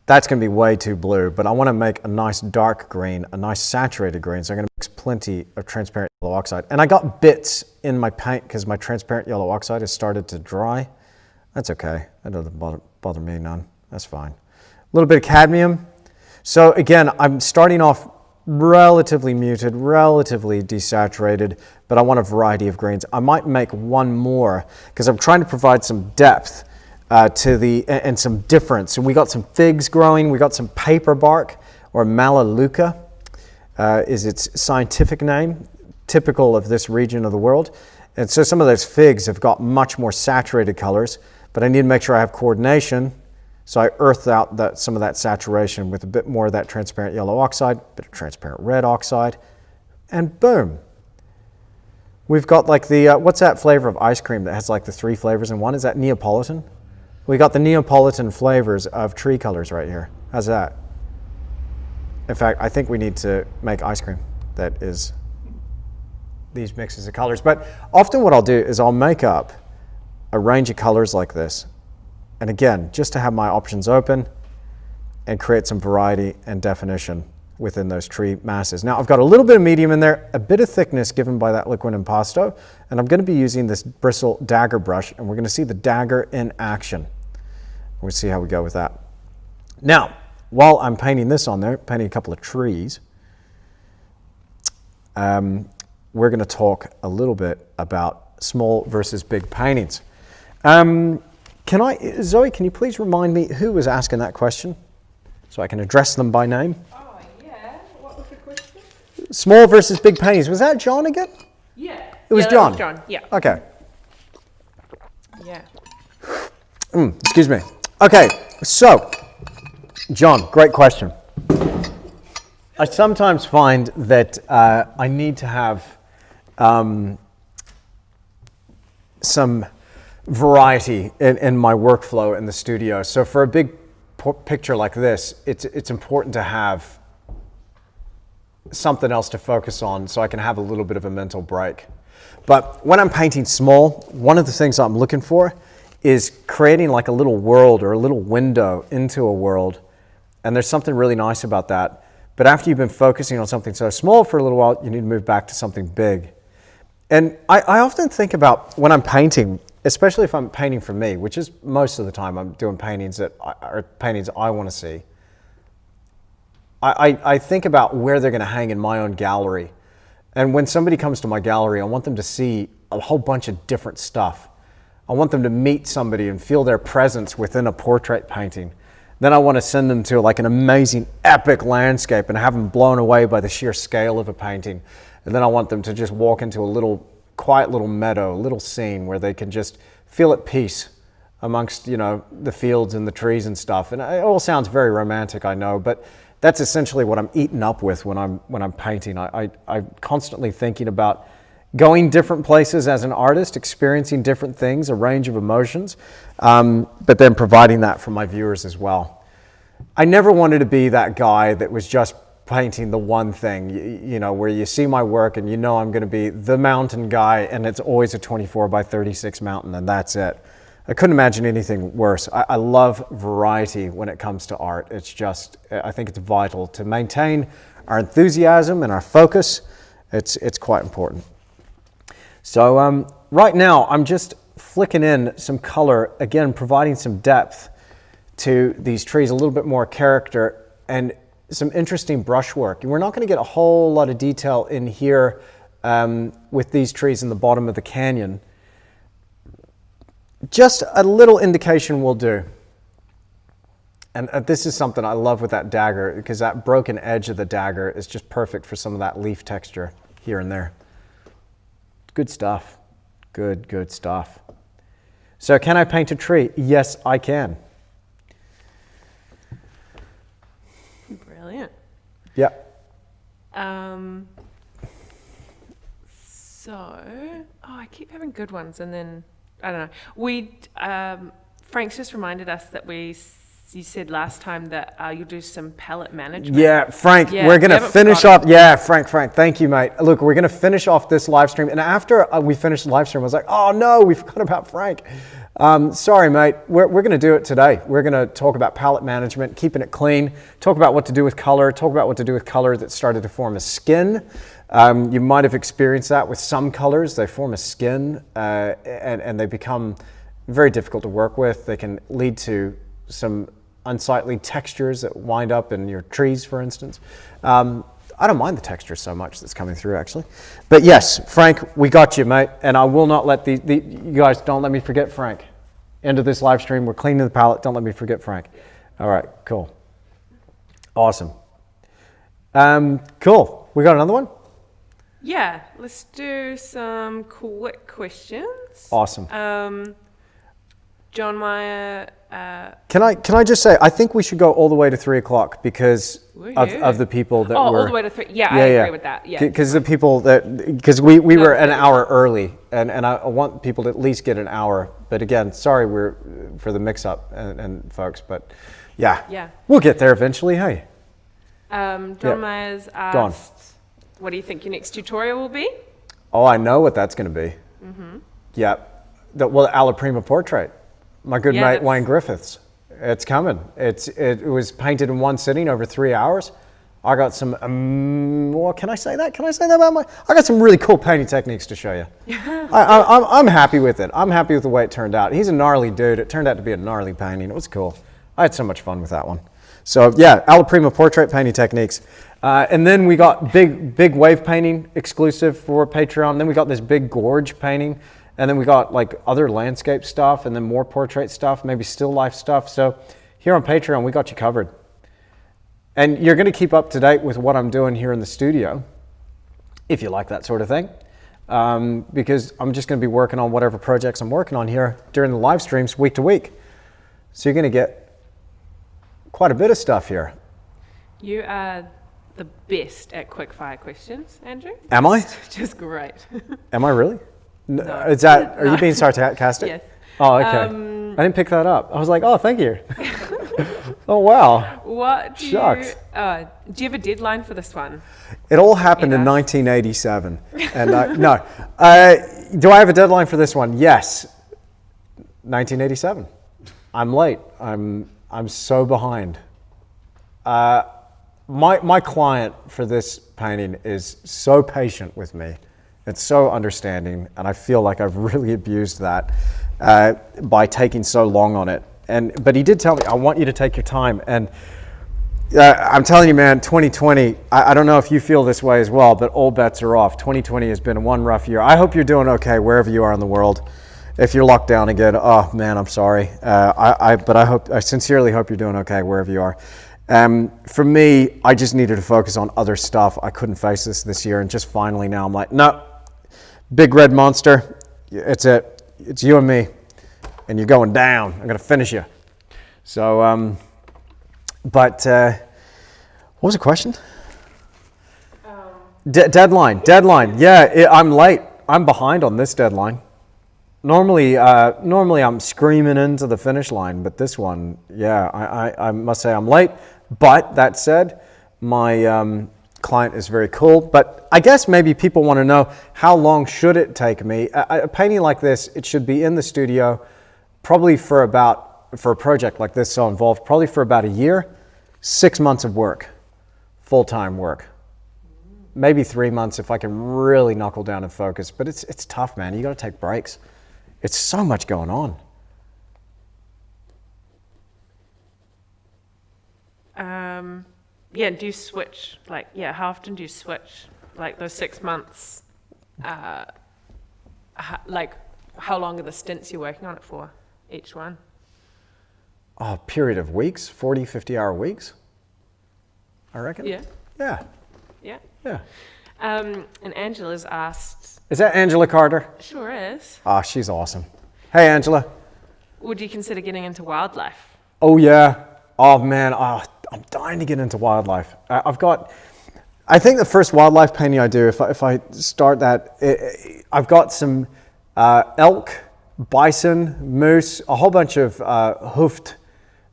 That's going to be way too blue, but I want to make a nice dark green, a nice saturated green, so I'm going to mix plenty of transparent yellow oxide. And I got bits in my paint because my transparent yellow oxide has started to dry. That's okay. That doesn't bother me none. That's fine. A little bit of cadmium. So again, I'm starting off relatively muted, relatively desaturated, but I want a variety of greens. I might make one more because I'm trying to provide some depth and some difference. And we got some figs growing. We got some paper bark, or Melaleuca is its scientific name, typical of this region of the world. And so some of those figs have got much more saturated colors, but I need to make sure I have coordination. So I earthed out some of that saturation with a bit more of that transparent yellow oxide, a bit of transparent red oxide, and boom. We've got like the, what's that flavor of ice cream that has like the 3 flavors in one? Is that Neapolitan? We got the Neapolitan flavors of tree colors right here. How's that? In fact, I think we need to make ice cream that is these mixes of colors. But often what I'll do is I'll make up a range of colors like this. And again, just to have my options open and create some variety and definition within those tree masses. Now I've got a little bit of medium in there, a bit of thickness given by that liquid impasto, and I'm going to be using this bristle dagger brush, and we're going to see the dagger in action. We'll see how we go with that. Now, while I'm painting this on there, painting a couple of trees, we're going to talk a little bit about small versus big paintings. Zoe, can you please remind me who was asking that question so I can address them by name? Oh, yeah. What was the question? Small versus big paintings. Was that John again? Yeah. It was John? That was John, yeah. Okay. Yeah. Excuse me. Okay, so, John, great question. I sometimes find that I need to have some variety in my workflow in the studio. So for a big picture like this, it's important to have something else to focus on so I can have a little bit of a mental break. But when I'm painting small, one of the things I'm looking for is creating like a little world or a little window into a world. And there's something really nice about that. But after you've been focusing on something so small for a little while, you need to move back to something big. And I often think about when I'm painting, especially if I'm painting for me, which is most of the time I'm doing paintings that are paintings I want to see. I think about where they're going to hang in my own gallery. And when somebody comes to my gallery, I want them to see a whole bunch of different stuff. I want them to meet somebody and feel their presence within a portrait painting. Then I want to send them to like an amazing epic landscape and have them blown away by the sheer scale of a painting. And then I want them to just walk into a little quiet little meadow, a little scene where they can just feel at peace amongst, you know, the fields and the trees and stuff. And it all sounds very romantic, I know, but that's essentially what I'm eaten up with when I'm painting. I'm constantly thinking about going different places as an artist, experiencing different things, a range of emotions, but then providing that for my viewers as well. I never wanted to be that guy that was just painting the one thing, you know, where you see my work and you know I'm going to be the mountain guy and it's always a 24 by 36 mountain and that's it. I couldn't imagine anything worse. I love variety when it comes to art. It's just, I think it's vital to maintain our enthusiasm and our focus. It's quite important. So right now, I'm just flicking in some color, again, providing some depth to these trees, a little bit more character, and some interesting brushwork. And we're not going to get a whole lot of detail in here with these trees in the bottom of the canyon. Just a little indication will do. And this is something I love with that dagger, because that broken edge of the dagger is just perfect for some of that leaf texture here and there. Good stuff. Good stuff. So can I paint a tree? Yes, I can. Brilliant. Yeah. I keep having good ones, and then I don't know. Frank's just reminded us that you said last time that you'll do some palette management. Yeah, Frank, Yeah, we're going we to haven't finish off. forgotten. Yeah, Frank, thank you, mate. Look, we're going to finish off this live stream. And after we finished the live stream, I was like, oh no, we forgot about Frank. Sorry, mate. We're going to do it today. We're going to talk about palette management, keeping it clean, talk about what to do with color, talk about what to do with color that started to form a skin. You might have experienced that with some colors. They form a skin and they become very difficult to work with. They can lead to some unsightly textures that wind up in your trees, for instance. I don't mind the texture so much that's coming through, actually. But yes, Frank, we got you, mate. And I will not let you guys, don't let me forget Frank. End of this live stream, we're cleaning the palette. Don't let me forget Frank. All right, cool. Awesome. Cool. We got another one? Yeah, let's do some quick questions. Awesome. John Meyer. Can I just say, I think we should go all the way to 3 o'clock because of the people that were... all the way to 3. Yeah, I agree with that. Yeah. Because the people because we were an hour early, and I want people to at least get an hour. But again, sorry for the mix-up and folks, but yeah. We'll get there eventually, hey. John Myers asked, what do you think your next tutorial will be? Oh, I know what that's going to be. Mm-hmm. Yeah. The Alla Prima portrait. My good mate Wayne Griffiths. It's coming. It was painted in one sitting over 3 hours. I got some, well, can I say that? Can I say that about I got some really cool painting techniques to show you. I'm happy with it. I'm happy with the way it turned out. He's a gnarly dude. It turned out to be a gnarly painting. It was cool. I had so much fun with that one. So yeah, Alla Prima portrait painting techniques. And then we got big wave painting exclusive for Patreon. Then we got this big gorge painting. And then we got like other landscape stuff and then more portrait stuff, maybe still life stuff. So here on Patreon, we got you covered. And you're going to keep up to date with what I'm doing here in the studio, if you like that sort of thing. Because I'm just going to be working on whatever projects I'm working on here during the live streams week to week. So you're going to get quite a bit of stuff here. You are the best at quickfire questions, Andrew. Am I? Just great. Am I really? No. Is that? Are you being sarcastic? Yes. Oh, okay. I didn't pick that up. I was like, oh, thank you. Oh, wow. What do Shucks. you have a deadline for this one? It all happened in 1987. And no. Do I have a deadline for this one? Yes. 1987. I'm late. I'm so behind. My client for this painting is so patient with me. It's so understanding, and I feel like I've really abused that by taking so long on it. But he did tell me, I want you to take your time. And I'm telling you, man, 2020, I don't know if you feel this way as well, but all bets are off. 2020 has been one rough year. I hope you're doing okay wherever you are in the world. If you're locked down again, oh man, I'm sorry. But I sincerely hope you're doing okay wherever you are. For me, I just needed to focus on other stuff. I couldn't face this year, and just finally now I'm like, no. Big red monster, it's you and me, and you're going down. I'm going to finish you. So, what was the question? Deadline. Yeah, I'm late. I'm behind on this deadline. Normally I'm screaming into the finish line, but this one, yeah, I must say I'm late. But that said, my client is very cool. But I guess maybe people want to know, how long should it take me? A painting like this, it should be in the studio probably for a project like this so involved, probably for about a year, 6 months of work, full-time work. Maybe 3 months if I can really knuckle down and focus. But it's tough, man. You got to take breaks. It's so much going on. Yeah, do you switch? Like, yeah, how often do you switch? Like those 6 months, like how long are the stints you're working on it for, each one? A period of weeks, 40, 50-hour weeks, I reckon. Yeah. Yeah. Yeah. Yeah. And Angela's asked. Is that Angela Carter? Sure is. Ah, she's awesome. Hey, Angela. Would you consider getting into wildlife? Oh, yeah. Oh, man. Oh, I'm dying to get into wildlife. I think the first wildlife painting I do, if I start that, I've got some elk, bison, moose, a whole bunch of hoofed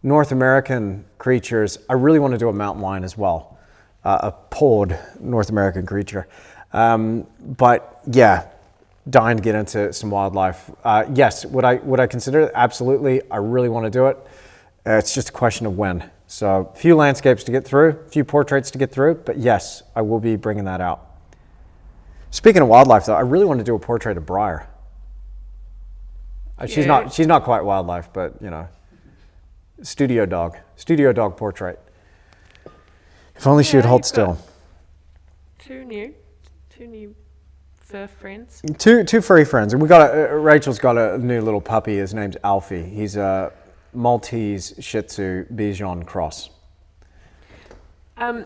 North American creatures. I really want to do a mountain lion as well, a pawed North American creature. But yeah, dying to get into some wildlife. Yes, would I consider it? Absolutely. I really want to do it. It's just a question of when. So a few landscapes to get through, a few portraits to get through, but yes, I will be bringing that out. Speaking of wildlife though, I really want to do a portrait of Briar. She's not quite wildlife, but you know, studio dog portrait. If only she would hold still. Two new fur friends. Two furry friends, and Rachel's got a new little puppy. His name's Alfie. He's a Maltese Shih Tzu Bichon cross. And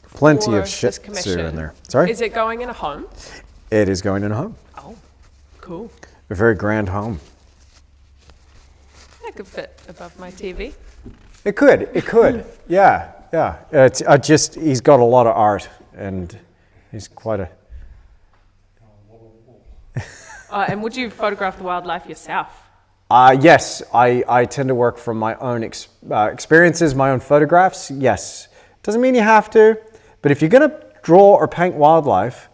Plenty for of Shih this Tzu commission, in there. Sorry? Is it going in a home? It is going in a home. Oh, cool. A very grand home. That could fit above my TV. It could. Yeah. He's got a lot of art, and he's quite a... And would you photograph the wildlife yourself? Yes, I tend to work from my own experiences, my own photographs. Yes. Doesn't mean you have to, but if you're going to draw or paint wildlife,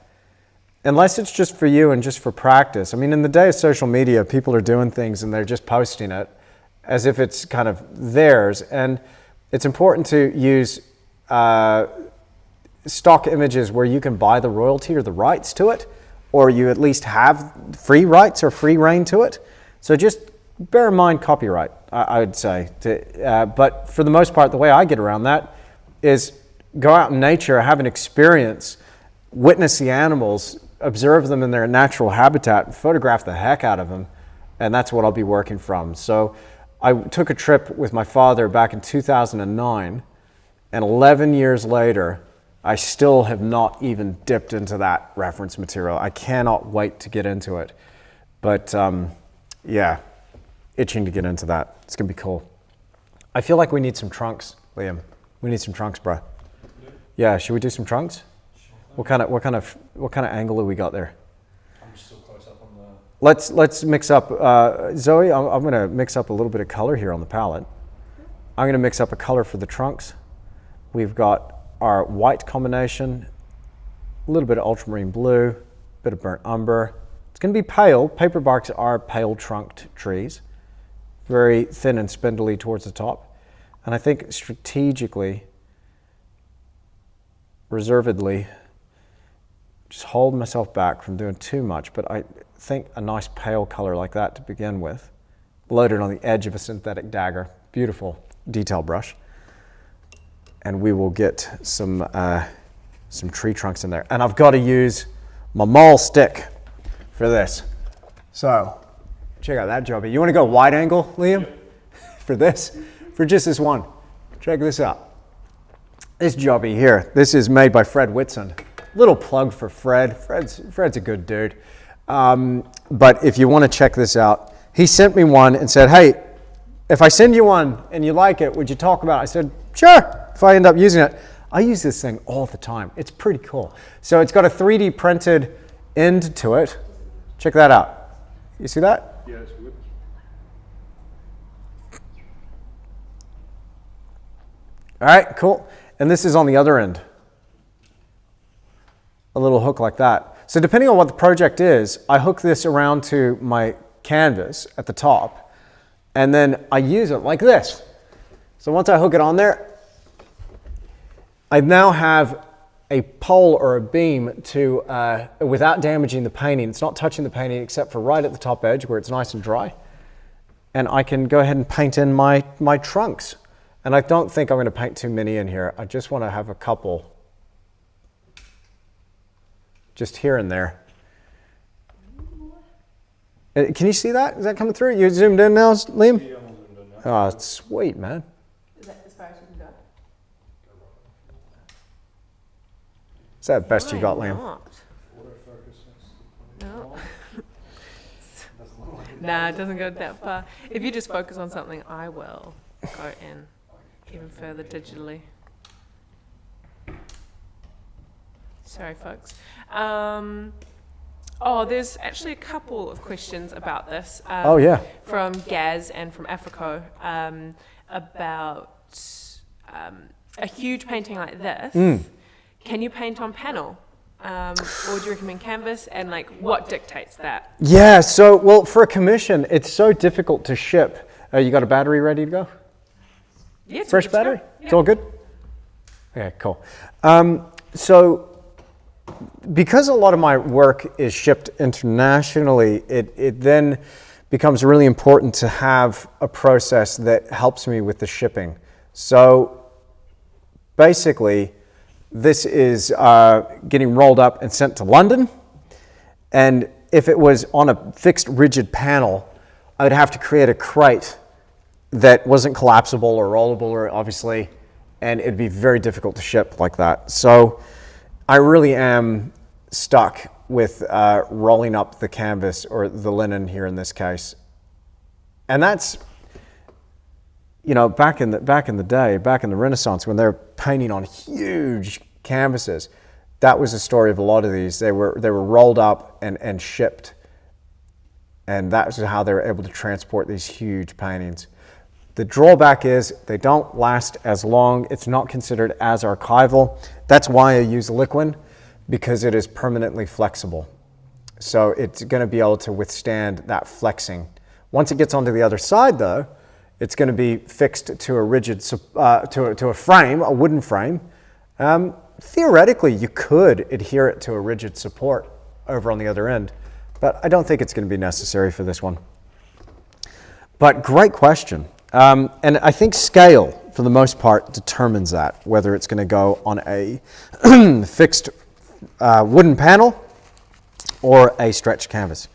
unless it's just for you and just for practice. I mean, in the day of social media, people are doing things and they're just posting it as if it's kind of theirs. And it's important to use stock images where you can buy the royalty or the rights to it, or you at least have free rights or free reign to it. So just bear in mind copyright, I would say. But for the most part, the way I get around that is go out in nature, have an experience, witness the animals, observe them in their natural habitat, photograph the heck out of them, and that's what I'll be working from. So I took a trip with my father back in 2009, and 11 years later, I still have not even dipped into that reference material. I cannot wait to get into it. But yeah, itching to get into that. It's gonna be cool. I feel like we need some trunks, Liam. We need some trunks, bro. Yeah, should we do some trunks? What kind of angle have we got there? I'm just still close up on the... Let's mix up, Zoe, I'm gonna mix up a little bit of color here on the palette. I'm gonna mix up a color for the trunks. We've got our white combination, a little bit of ultramarine blue, a bit of burnt umber. It's gonna be pale. Paper barks are pale trunked trees, very thin and spindly towards the top. And I think strategically, reservedly, just hold myself back from doing too much, but I think a nice pale color like that to begin with, loaded on the edge of a synthetic dagger, beautiful detail brush, and we will get some tree trunks in there. And I've got to use my maul stick for this. So check out that job. You want to go wide angle, Liam, for this? For just this one. Check this out. This jobby here, this is made by Fred Whitson. Little plug for Fred. Fred's a good dude. But if you want to check this out, he sent me one and said, hey, if I send you one and you like it, would you talk about it? I said, sure, if I end up using it. I use this thing all the time. It's pretty cool. So it's got a 3D printed end to it. Check that out. You see that? Yeah, it's good. All right, cool. And this is on the other end. A little hook like that. So depending on what the project is, I hook this around to my canvas at the top, and then I use it like this. So once I hook it on there, I now have a pole or a beam to, without damaging the painting. It's not touching the painting except for right at the top edge where it's nice and dry. And I can go ahead and paint in my trunks. And I don't think I'm going to paint too many in here. I just want to have a couple just here and there. Can you see that? Is that coming through? You zoomed in now, Liam? Yeah, I'm zoomed in now. Oh, it's sweet, man. Is that as far as you can go? Is that the best you got, Why Liam? not? Autofocus next to No. Doesn't look like it. Nah, it doesn't go that far. If you just focus on something, I will go in even further digitally. Sorry, folks. Oh, there's actually a couple of questions about this. Oh, yeah. From Gaz and from Africo about a huge painting like this. Can you paint on panel? Or do you recommend canvas? And like, what dictates that? Yeah, so, well, for a commission, it's so difficult to ship. You got a battery ready to go? Yeah, it's Fresh good stuff. battery? Yeah. It's all good? Okay, cool. So, because a lot of my work is shipped internationally, it then becomes really important to have a process that helps me with the shipping. So, basically, this is getting rolled up and sent to London. And if it was on a fixed rigid panel, I would have to create a crate that wasn't collapsible or rollable, or obviously, and it'd be very difficult to ship like that. So I really am stuck with rolling up the canvas or the linen here in this case. And that's, you know, back in the day, back in the Renaissance, when they're painting on huge canvases, that was the story of a lot of these. They were rolled up and shipped, and that's how they were able to transport these huge paintings. The drawback is they don't last as long. It's not considered as archival. That's why I use liquid, because it is permanently flexible. So it's going to be able to withstand that flexing. Once it gets onto the other side, though, it's going to be fixed to a rigid, to a frame, a wooden frame. Theoretically, you could adhere it to a rigid support over on the other end, but I don't think it's going to be necessary for this one. But great question. And I think scale, for the most part, determines that, whether it's going to go on a fixed wooden panel or a stretched canvas.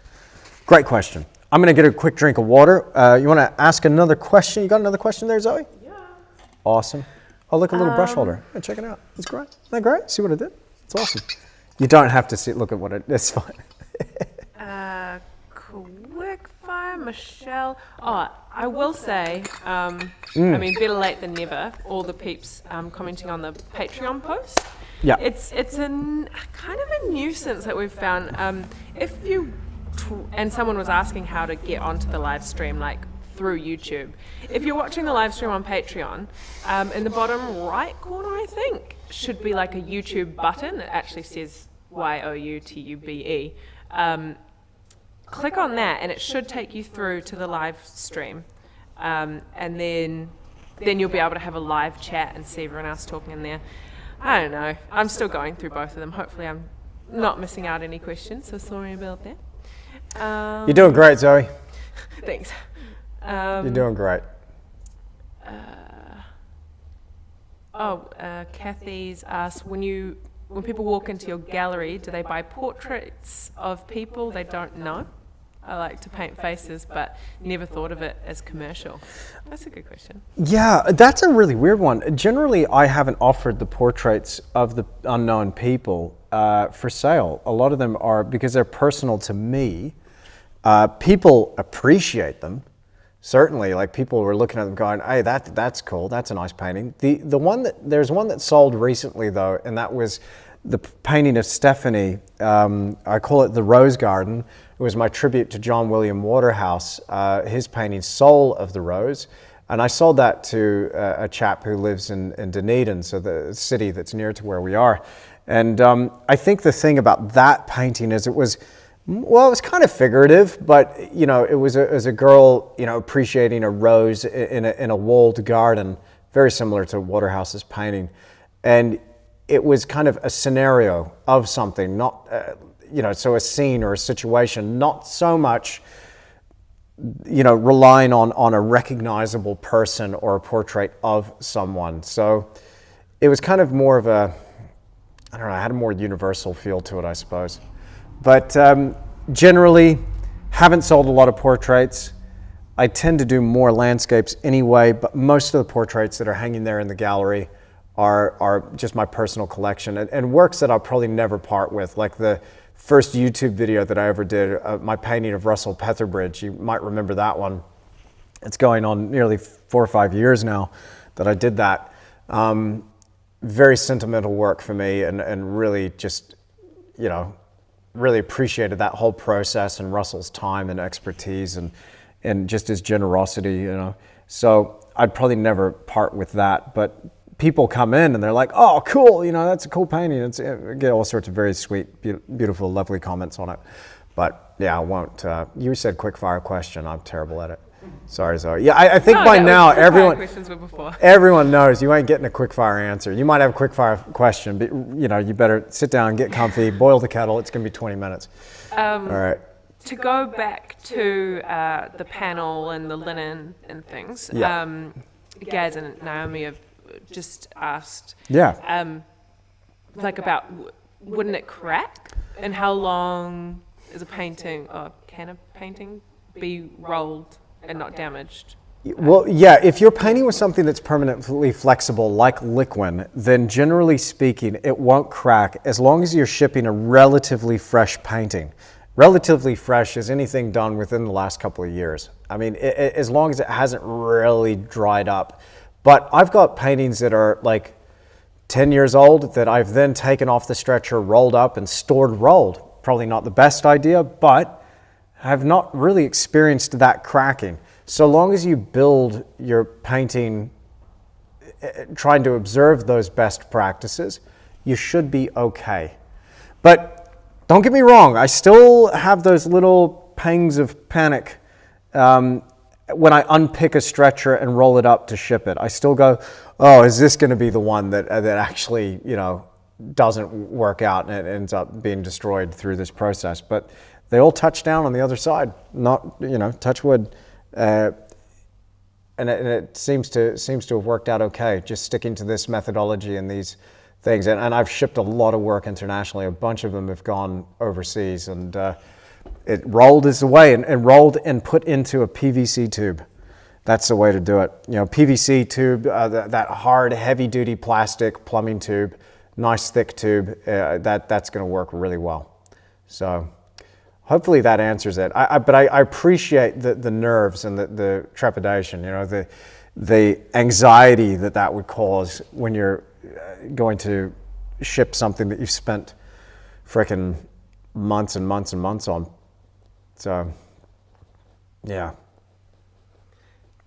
Great question. I'm going to get a quick drink of water. You want to ask another question? You got another question there, Zoe? Yeah. Awesome. Oh, look, a little brush holder. Yeah, check it out. It's great. Isn't that great? See what it did? It's awesome. You don't have to see, look at what it is. Fine. Quick fire, Michelle. Oh, I will say, I mean, better late than never. All the peeps commenting on the Patreon post. Yeah. It's kind of a nuisance that we've found. If you and someone was asking how to get onto the live stream, like through YouTube. If you're watching the live stream on Patreon, in the bottom right corner, I think, should be like a YouTube button that actually says YOUTUBE. Click on that and it should take you through to the live stream. And then you'll be able to have a live chat and see everyone else talking in there. I don't know. I'm still going through both of them. Hopefully I'm not missing out any questions, so sorry about that. You're doing great, Zoe. Thanks. You're doing great. Kathy's asked, when people walk into your gallery, do they buy portraits of people they don't know? I like to paint faces, but never thought of it as commercial. That's a good question. Yeah, that's a really weird one. Generally, I haven't offered the portraits of the unknown people for sale. A lot of them are, because they're personal to me, people appreciate them. Certainly, like people were looking at them going, hey, that's cool, that's a nice painting. There's one that sold recently though, and that was the painting of Stephanie. I call it the Rose Garden. It was my tribute to John William Waterhouse, his painting Soul of the Rose. And I sold that to a chap who lives in Dunedin, so the city that's near to where we are. And I think the thing about that painting is it was Well, it was kind of figurative, but it was a girl, appreciating a rose in a walled garden, very similar to Waterhouse's painting, and it was kind of a scenario of something, not so a scene or a situation, not so much relying on a recognizable person or a portrait of someone. So it was kind of more of a, I don't know, it had a more universal feel to it, I suppose. But generally, haven't sold a lot of portraits. I tend to do more landscapes anyway, but most of the portraits that are hanging there in the gallery are just my personal collection and works that I'll probably never part with, like the first YouTube video that I ever did, my painting of Russell Petherbridge. You might remember that one. It's going on nearly 4 or 5 years now that I did that. Very sentimental work for me, and really just, really appreciated that whole process and Russell's time and expertise and just his generosity, So I'd probably never part with that, but people come in and they're like, oh, cool, that's a cool painting. I get all sorts of very sweet, beautiful, lovely comments on it. But yeah, I won't. You said quick fire question. I'm terrible at it. Sorry, Zoe. Yeah, I think by now everyone knows you ain't getting a quick fire answer. You might have a quick fire question, but you better sit down, get comfy, boil the kettle. It's going to be 20 minutes. All right. To go back to the panel and the linen and things, Yeah. Gaz and Naomi have just asked, Yeah. about wouldn't it crack, and how long is a painting, or can a painting be rolled and not damaged? Well, yeah, if you're painting with something that's permanently flexible, like liquid, then generally speaking, it won't crack as long as you're shipping a relatively fresh painting. Relatively fresh is anything done within the last couple of years. I mean, as long as it hasn't really dried up. But I've got paintings that are like 10 years old that I've then taken off the stretcher, rolled up, and stored rolled. Probably not the best idea, but have not really experienced that cracking. So long as you build your painting trying to observe those best practices, you should be okay. But don't get me wrong, I still have those little pangs of panic when I unpick a stretcher and roll it up to ship it. I still go, oh, is this going to be the one that actually, doesn't work out and it ends up being destroyed through this process? But they all touch down on the other side, not, touch wood. And it seems to have worked out okay, just sticking to this methodology and these things. And I've shipped a lot of work internationally. A bunch of them have gone overseas, and it rolled is the way, and rolled and put into a PVC tube. That's the way to do it. PVC tube, that hard, heavy-duty plastic plumbing tube, nice thick tube, that's going to work really well. So hopefully that answers it. But I appreciate the nerves and the trepidation, the anxiety that would cause when you're going to ship something that you've spent frickin' months and months and months on. So, yeah.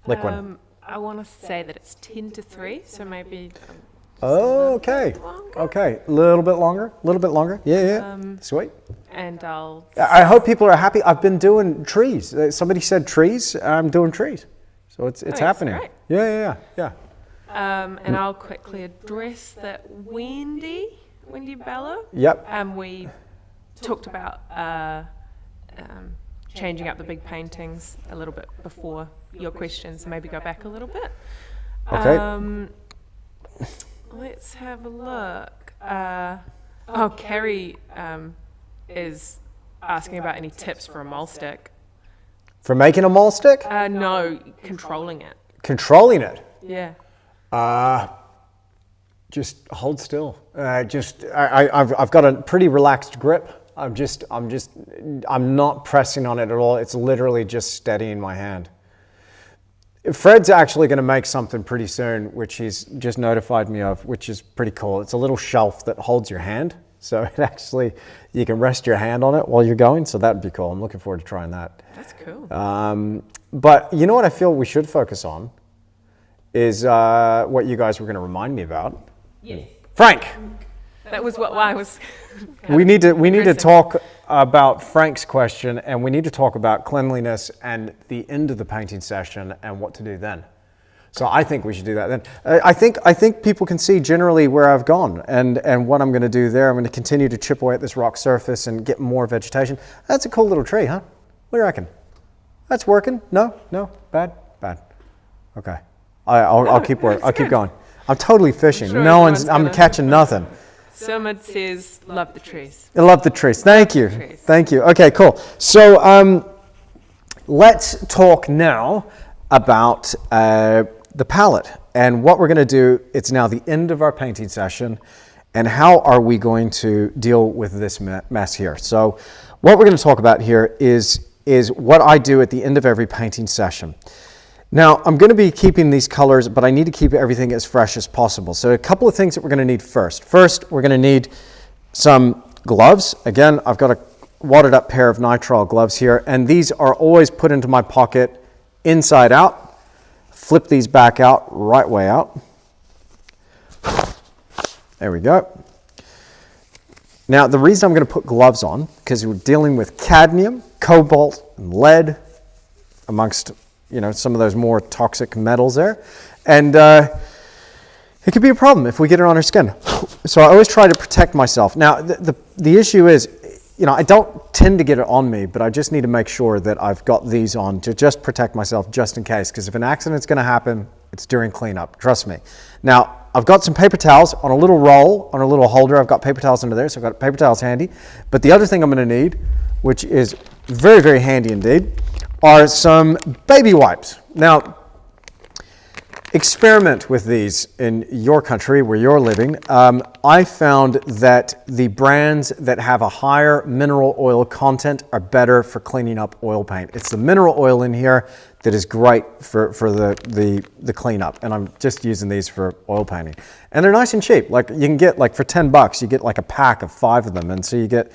Liquid. I want to say that it's 10 to 3, so maybe... Okay. Okay. A little bit longer. Yeah. Sweet. And I hope people are happy. I've been doing trees. Somebody said trees. I'm doing trees. So it's happening. Great. Yeah. And I'll quickly address that Wendy Bello. Yep. We talked about changing up the big paintings a little bit before your questions, so maybe go back a little bit. Okay. Let's have a look. Carrie is asking about any tips for a mole stick. For making a mole stick? No, controlling it. Controlling it? Yeah. Just hold still. I've got a pretty relaxed grip. I'm not pressing on it at all. It's literally just steadying my hand. Fred's actually going to make something pretty soon, which he's just notified me of, which is pretty cool. It's a little shelf that holds your hand. So it actually, you can rest your hand on it while you're going. So that'd be cool. I'm looking forward to trying that. That's cool. But you know what I feel we should focus on is what you guys were going to remind me about. Yes. Frank. That was what I was. We need to addressing. talk about Frank's question, and we need to talk about cleanliness and the end of the painting session and what to do then. So I think we should do that then. I think people can see generally where I've gone and what I'm going to do there. I'm going to continue to chip away at this rock surface and get more vegetation. That's a cool little tree, huh? What do you reckon? That's working? No, bad. Okay, I'll keep working. I'll keep going. I'm totally fishing. sure I'm catching nothing. Dermot says, love the trees. I love the trees. Thank you. Trees. Thank you. Okay, cool. So let's talk now about the palette and what we're going to do. It's now the end of our painting session, and how are we going to deal with this mess here? So what we're going to talk about here is what I do at the end of every painting session. Now, I'm going to be keeping these colors, but I need to keep everything as fresh as possible. So a couple of things that we're going to need first. First, we're going to need some gloves. Again, I've got a wadded up pair of nitrile gloves here, and these are always put into my pocket inside out. Flip these back out, right way out. There we go. Now, the reason I'm going to put gloves on, because we're dealing with cadmium, cobalt, and lead, amongst some of those more toxic metals there. And it could be a problem if we get it on our skin. So I always try to protect myself. Now, the issue is, I don't tend to get it on me, but I just need to make sure that I've got these on to just protect myself just in case. Because if an accident's going to happen, it's during cleanup. Trust me. Now, I've got some paper towels on a little roll, on a little holder. I've got paper towels under there, so I've got paper towels handy. But the other thing I'm going to need, which is very, very handy indeed, are some baby wipes. Now, experiment with these in your country where you're living. I found that the brands that have a higher mineral oil content are better for cleaning up oil paint. It's the mineral oil in here that is great for the cleanup, and I'm just using these for oil painting. And they're nice and cheap. Like you can get for $10, you get like a pack of 5 of them, and so you get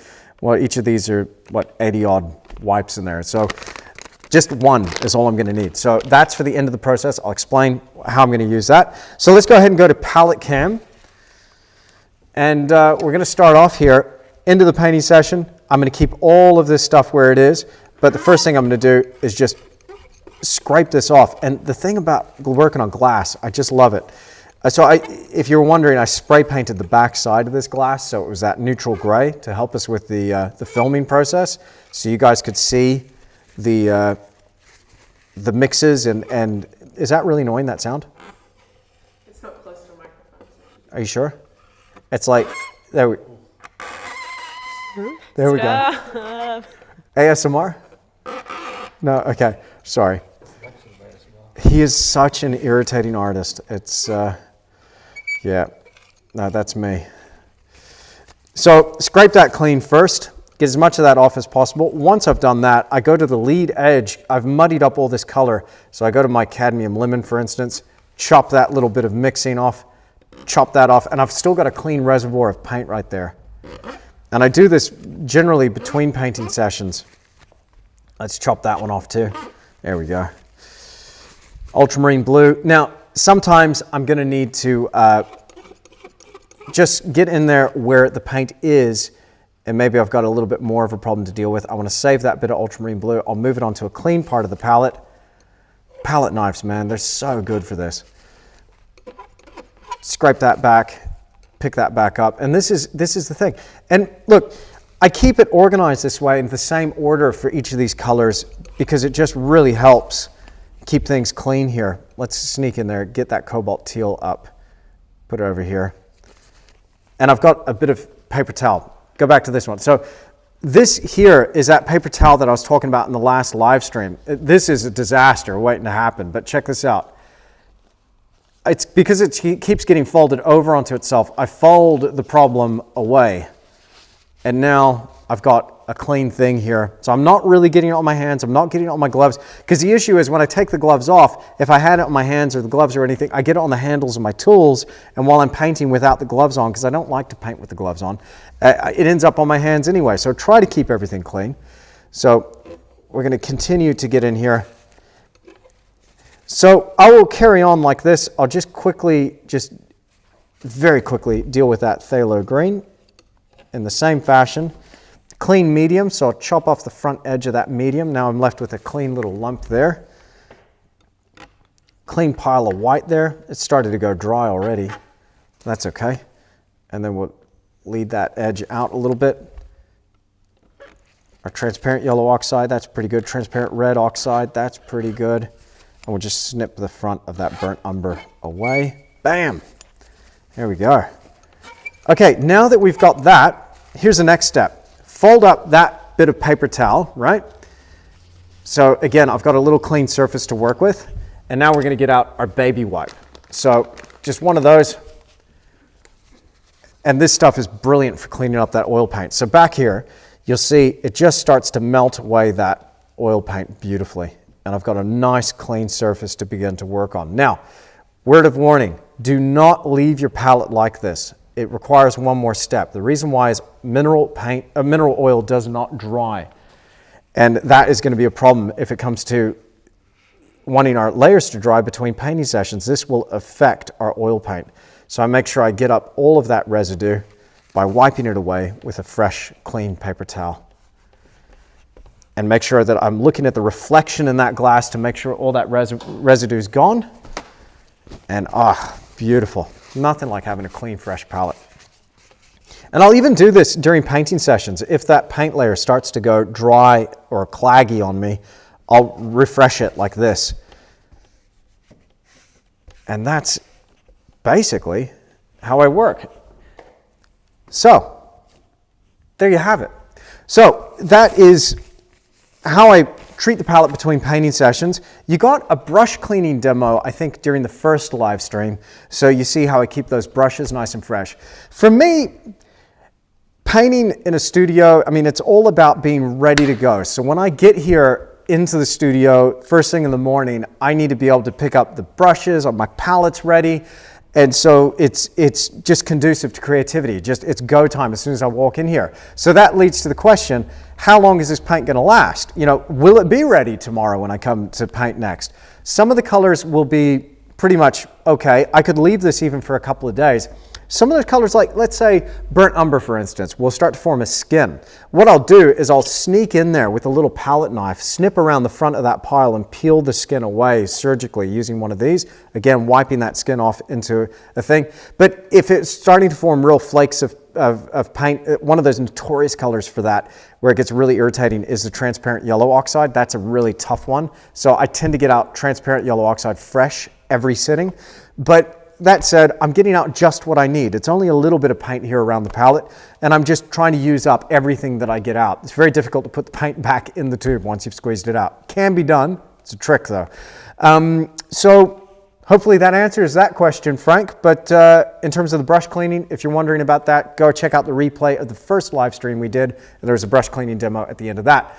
each of these are 80 odd wipes in there. So just one is all I'm going to need. So that's for the end of the process. I'll explain how I'm going to use that. So let's go ahead and go to palette cam. And we're going to start off here, into the painting session. I'm going to keep all of this stuff where it is. But the first thing I'm going to do is just scrape this off. And the thing about working on glass, I just love it. So if you're wondering, I spray painted the back side of this glass. So it was that neutral gray to help us with the filming process. So you guys could see the mixes and is that really annoying, that sound? It's not close to a microphone. Are you sure? It's like there we go. ASMR? No, okay. Sorry. He is such an irritating artist. It's yeah. No, that's me. So scrape that clean first. Get as much of that off as possible. Once I've done that, I go to the lead edge. I've muddied up all this color. So I go to my cadmium lemon, for instance, chop that little bit of mixing off, chop that off, and I've still got a clean reservoir of paint right there. And I do this generally between painting sessions. Let's chop that one off too. There we go. Ultramarine blue. Now, sometimes I'm going to need to just get in there where the paint is, and maybe I've got a little bit more of a problem to deal with. I want to save that bit of ultramarine blue. I'll move it onto a clean part of the palette. Palette knives, man, they're so good for this. Scrape that back, pick that back up, and this is the thing. And look, I keep it organized this way in the same order for each of these colors because it just really helps keep things clean here. Let's sneak in there, get that cobalt teal up, put it over here. And I've got a bit of paper towel. Go back to this one. So this here is that paper towel that I was talking about in the last live stream. This is a disaster waiting to happen, but check this out. It's because it keeps getting folded over onto itself. I fold the problem away, and now I've got a clean thing here. So I'm not really getting it on my hands. I'm not getting it on my gloves. Because the issue is when I take the gloves off, if I had it on my hands or the gloves or anything, I get it on the handles of my tools. And while I'm painting without the gloves on, because I don't like to paint with the gloves on, it ends up on my hands anyway. So try to keep everything clean. So we're going to continue to get in here. So I will carry on like this. I'll just quickly just very quickly deal with that phthalo green in the same fashion. Clean medium, so I'll chop off the front edge of that medium. Now I'm left with a clean little lump there. Clean pile of white there. It started to go dry already. That's okay. And then we'll lead that edge out a little bit. Our transparent yellow oxide, that's pretty good. Transparent red oxide, that's pretty good. And we'll just snip the front of that burnt umber away. Bam! There we go. Okay, now that we've got that, here's the next step. Fold up that bit of paper towel, right? So again, I've got a little clean surface to work with. And now we're going to get out our baby wipe. So just one of those. And this stuff is brilliant for cleaning up that oil paint. So back here, you'll see it just starts to melt away that oil paint beautifully. And I've got a nice clean surface to begin to work on. Now, word of warning, do not leave your palette like this. It requires one more step. The reason why is mineral oil does not dry. And that is going to be a problem if it comes to wanting our layers to dry between painting sessions. This will affect our oil paint. So I make sure I get up all of that residue by wiping it away with a fresh, clean paper towel. And make sure that I'm looking at the reflection in that glass to make sure all that residue is gone. And beautiful. Nothing like having a clean, fresh palette. And I'll even do this during painting sessions. If that paint layer starts to go dry or claggy on me, I'll refresh it like this. And that's basically how I work. So, there you have it. So, that is how I treat the palette between painting sessions. You got a brush cleaning demo, I think, during the first live stream. So you see how I keep those brushes nice and fresh. For me, painting in a studio, I mean, it's all about being ready to go. So when I get here into the studio, first thing in the morning, I need to be able to pick up the brushes, my palette's ready. And so it's just conducive to creativity. It's go time as soon as I walk in here. So that leads to the question, how long is this paint going to last? You know, will it be ready tomorrow when I come to paint next? Some of the colors will be pretty much okay. I could leave this even for a couple of days. Some of those colors, like let's say burnt umber, for instance, will start to form a skin. What I'll do is I'll sneak in there with a little palette knife, snip around the front of that pile and peel the skin away surgically using one of these. Again, wiping that skin off into a thing. But if it's starting to form real flakes of paint, one of those notorious colors for that, where it gets really irritating, is the transparent yellow oxide. That's a really tough one. So I tend to get out transparent yellow oxide fresh every sitting. But that said, I'm getting out just what I need. It's only a little bit of paint here around the palette, and I'm just trying to use up everything that I get out. It's very difficult to put the paint back in the tube once you've squeezed it out. Can be done. It's a trick, though. So hopefully that answers that question, Frank. But in terms of the brush cleaning, if you're wondering about that, go check out the replay of the first live stream we did. There's a brush cleaning demo at the end of that.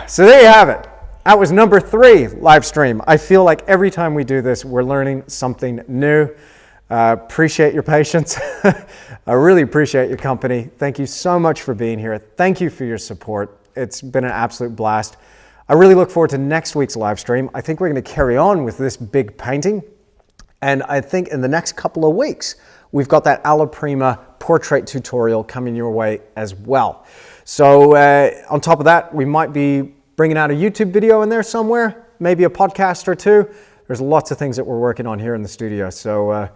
So there you have it. That was number 3 live stream. I feel like every time we do this, we're learning something new. Appreciate your patience. I really appreciate your company. Thank you so much for being here. Thank you for your support. It's been an absolute blast. I really look forward to next week's live stream. I think we're going to carry on with this big painting. And I think in the next couple of weeks, we've got that Alla Prima portrait tutorial coming your way as well. So on top of that, we might be bringing out a YouTube video in there somewhere, maybe a podcast or two. There's lots of things that we're working on here in the studio. So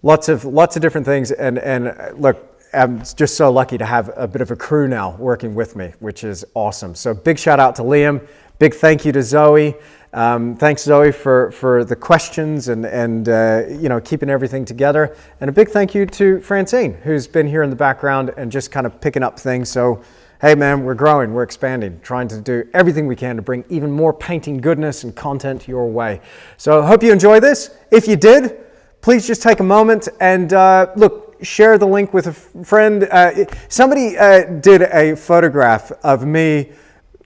lots of different things. And look, I'm just so lucky to have a bit of a crew now working with me, which is awesome. So big shout out to Liam. Big thank you to Zoe. Thanks, Zoe, for the questions and you know, keeping everything together. And a big thank you to Francine, who's been here in the background and just kind of picking up things. So hey man, we're growing, we're expanding, trying to do everything we can to bring even more painting goodness and content your way. So hope you enjoy this. If you did, please just take a moment and look, share the link with a friend. Somebody did a photograph of me.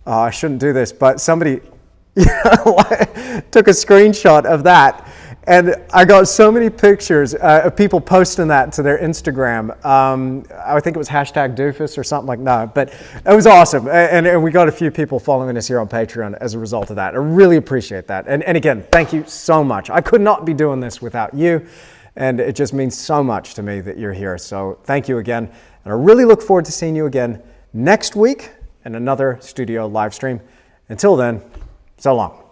I shouldn't do this, but somebody took a screenshot of that. And I got so many pictures of people posting that to their Instagram. I think it was #doofus or something like that. But it was awesome. And we got a few people following us here on Patreon as a result of that. I really appreciate that. And again, thank you so much. I could not be doing this without you. And it just means so much to me that you're here. So thank you again. And I really look forward to seeing you again next week in another studio live stream. Until then, so long.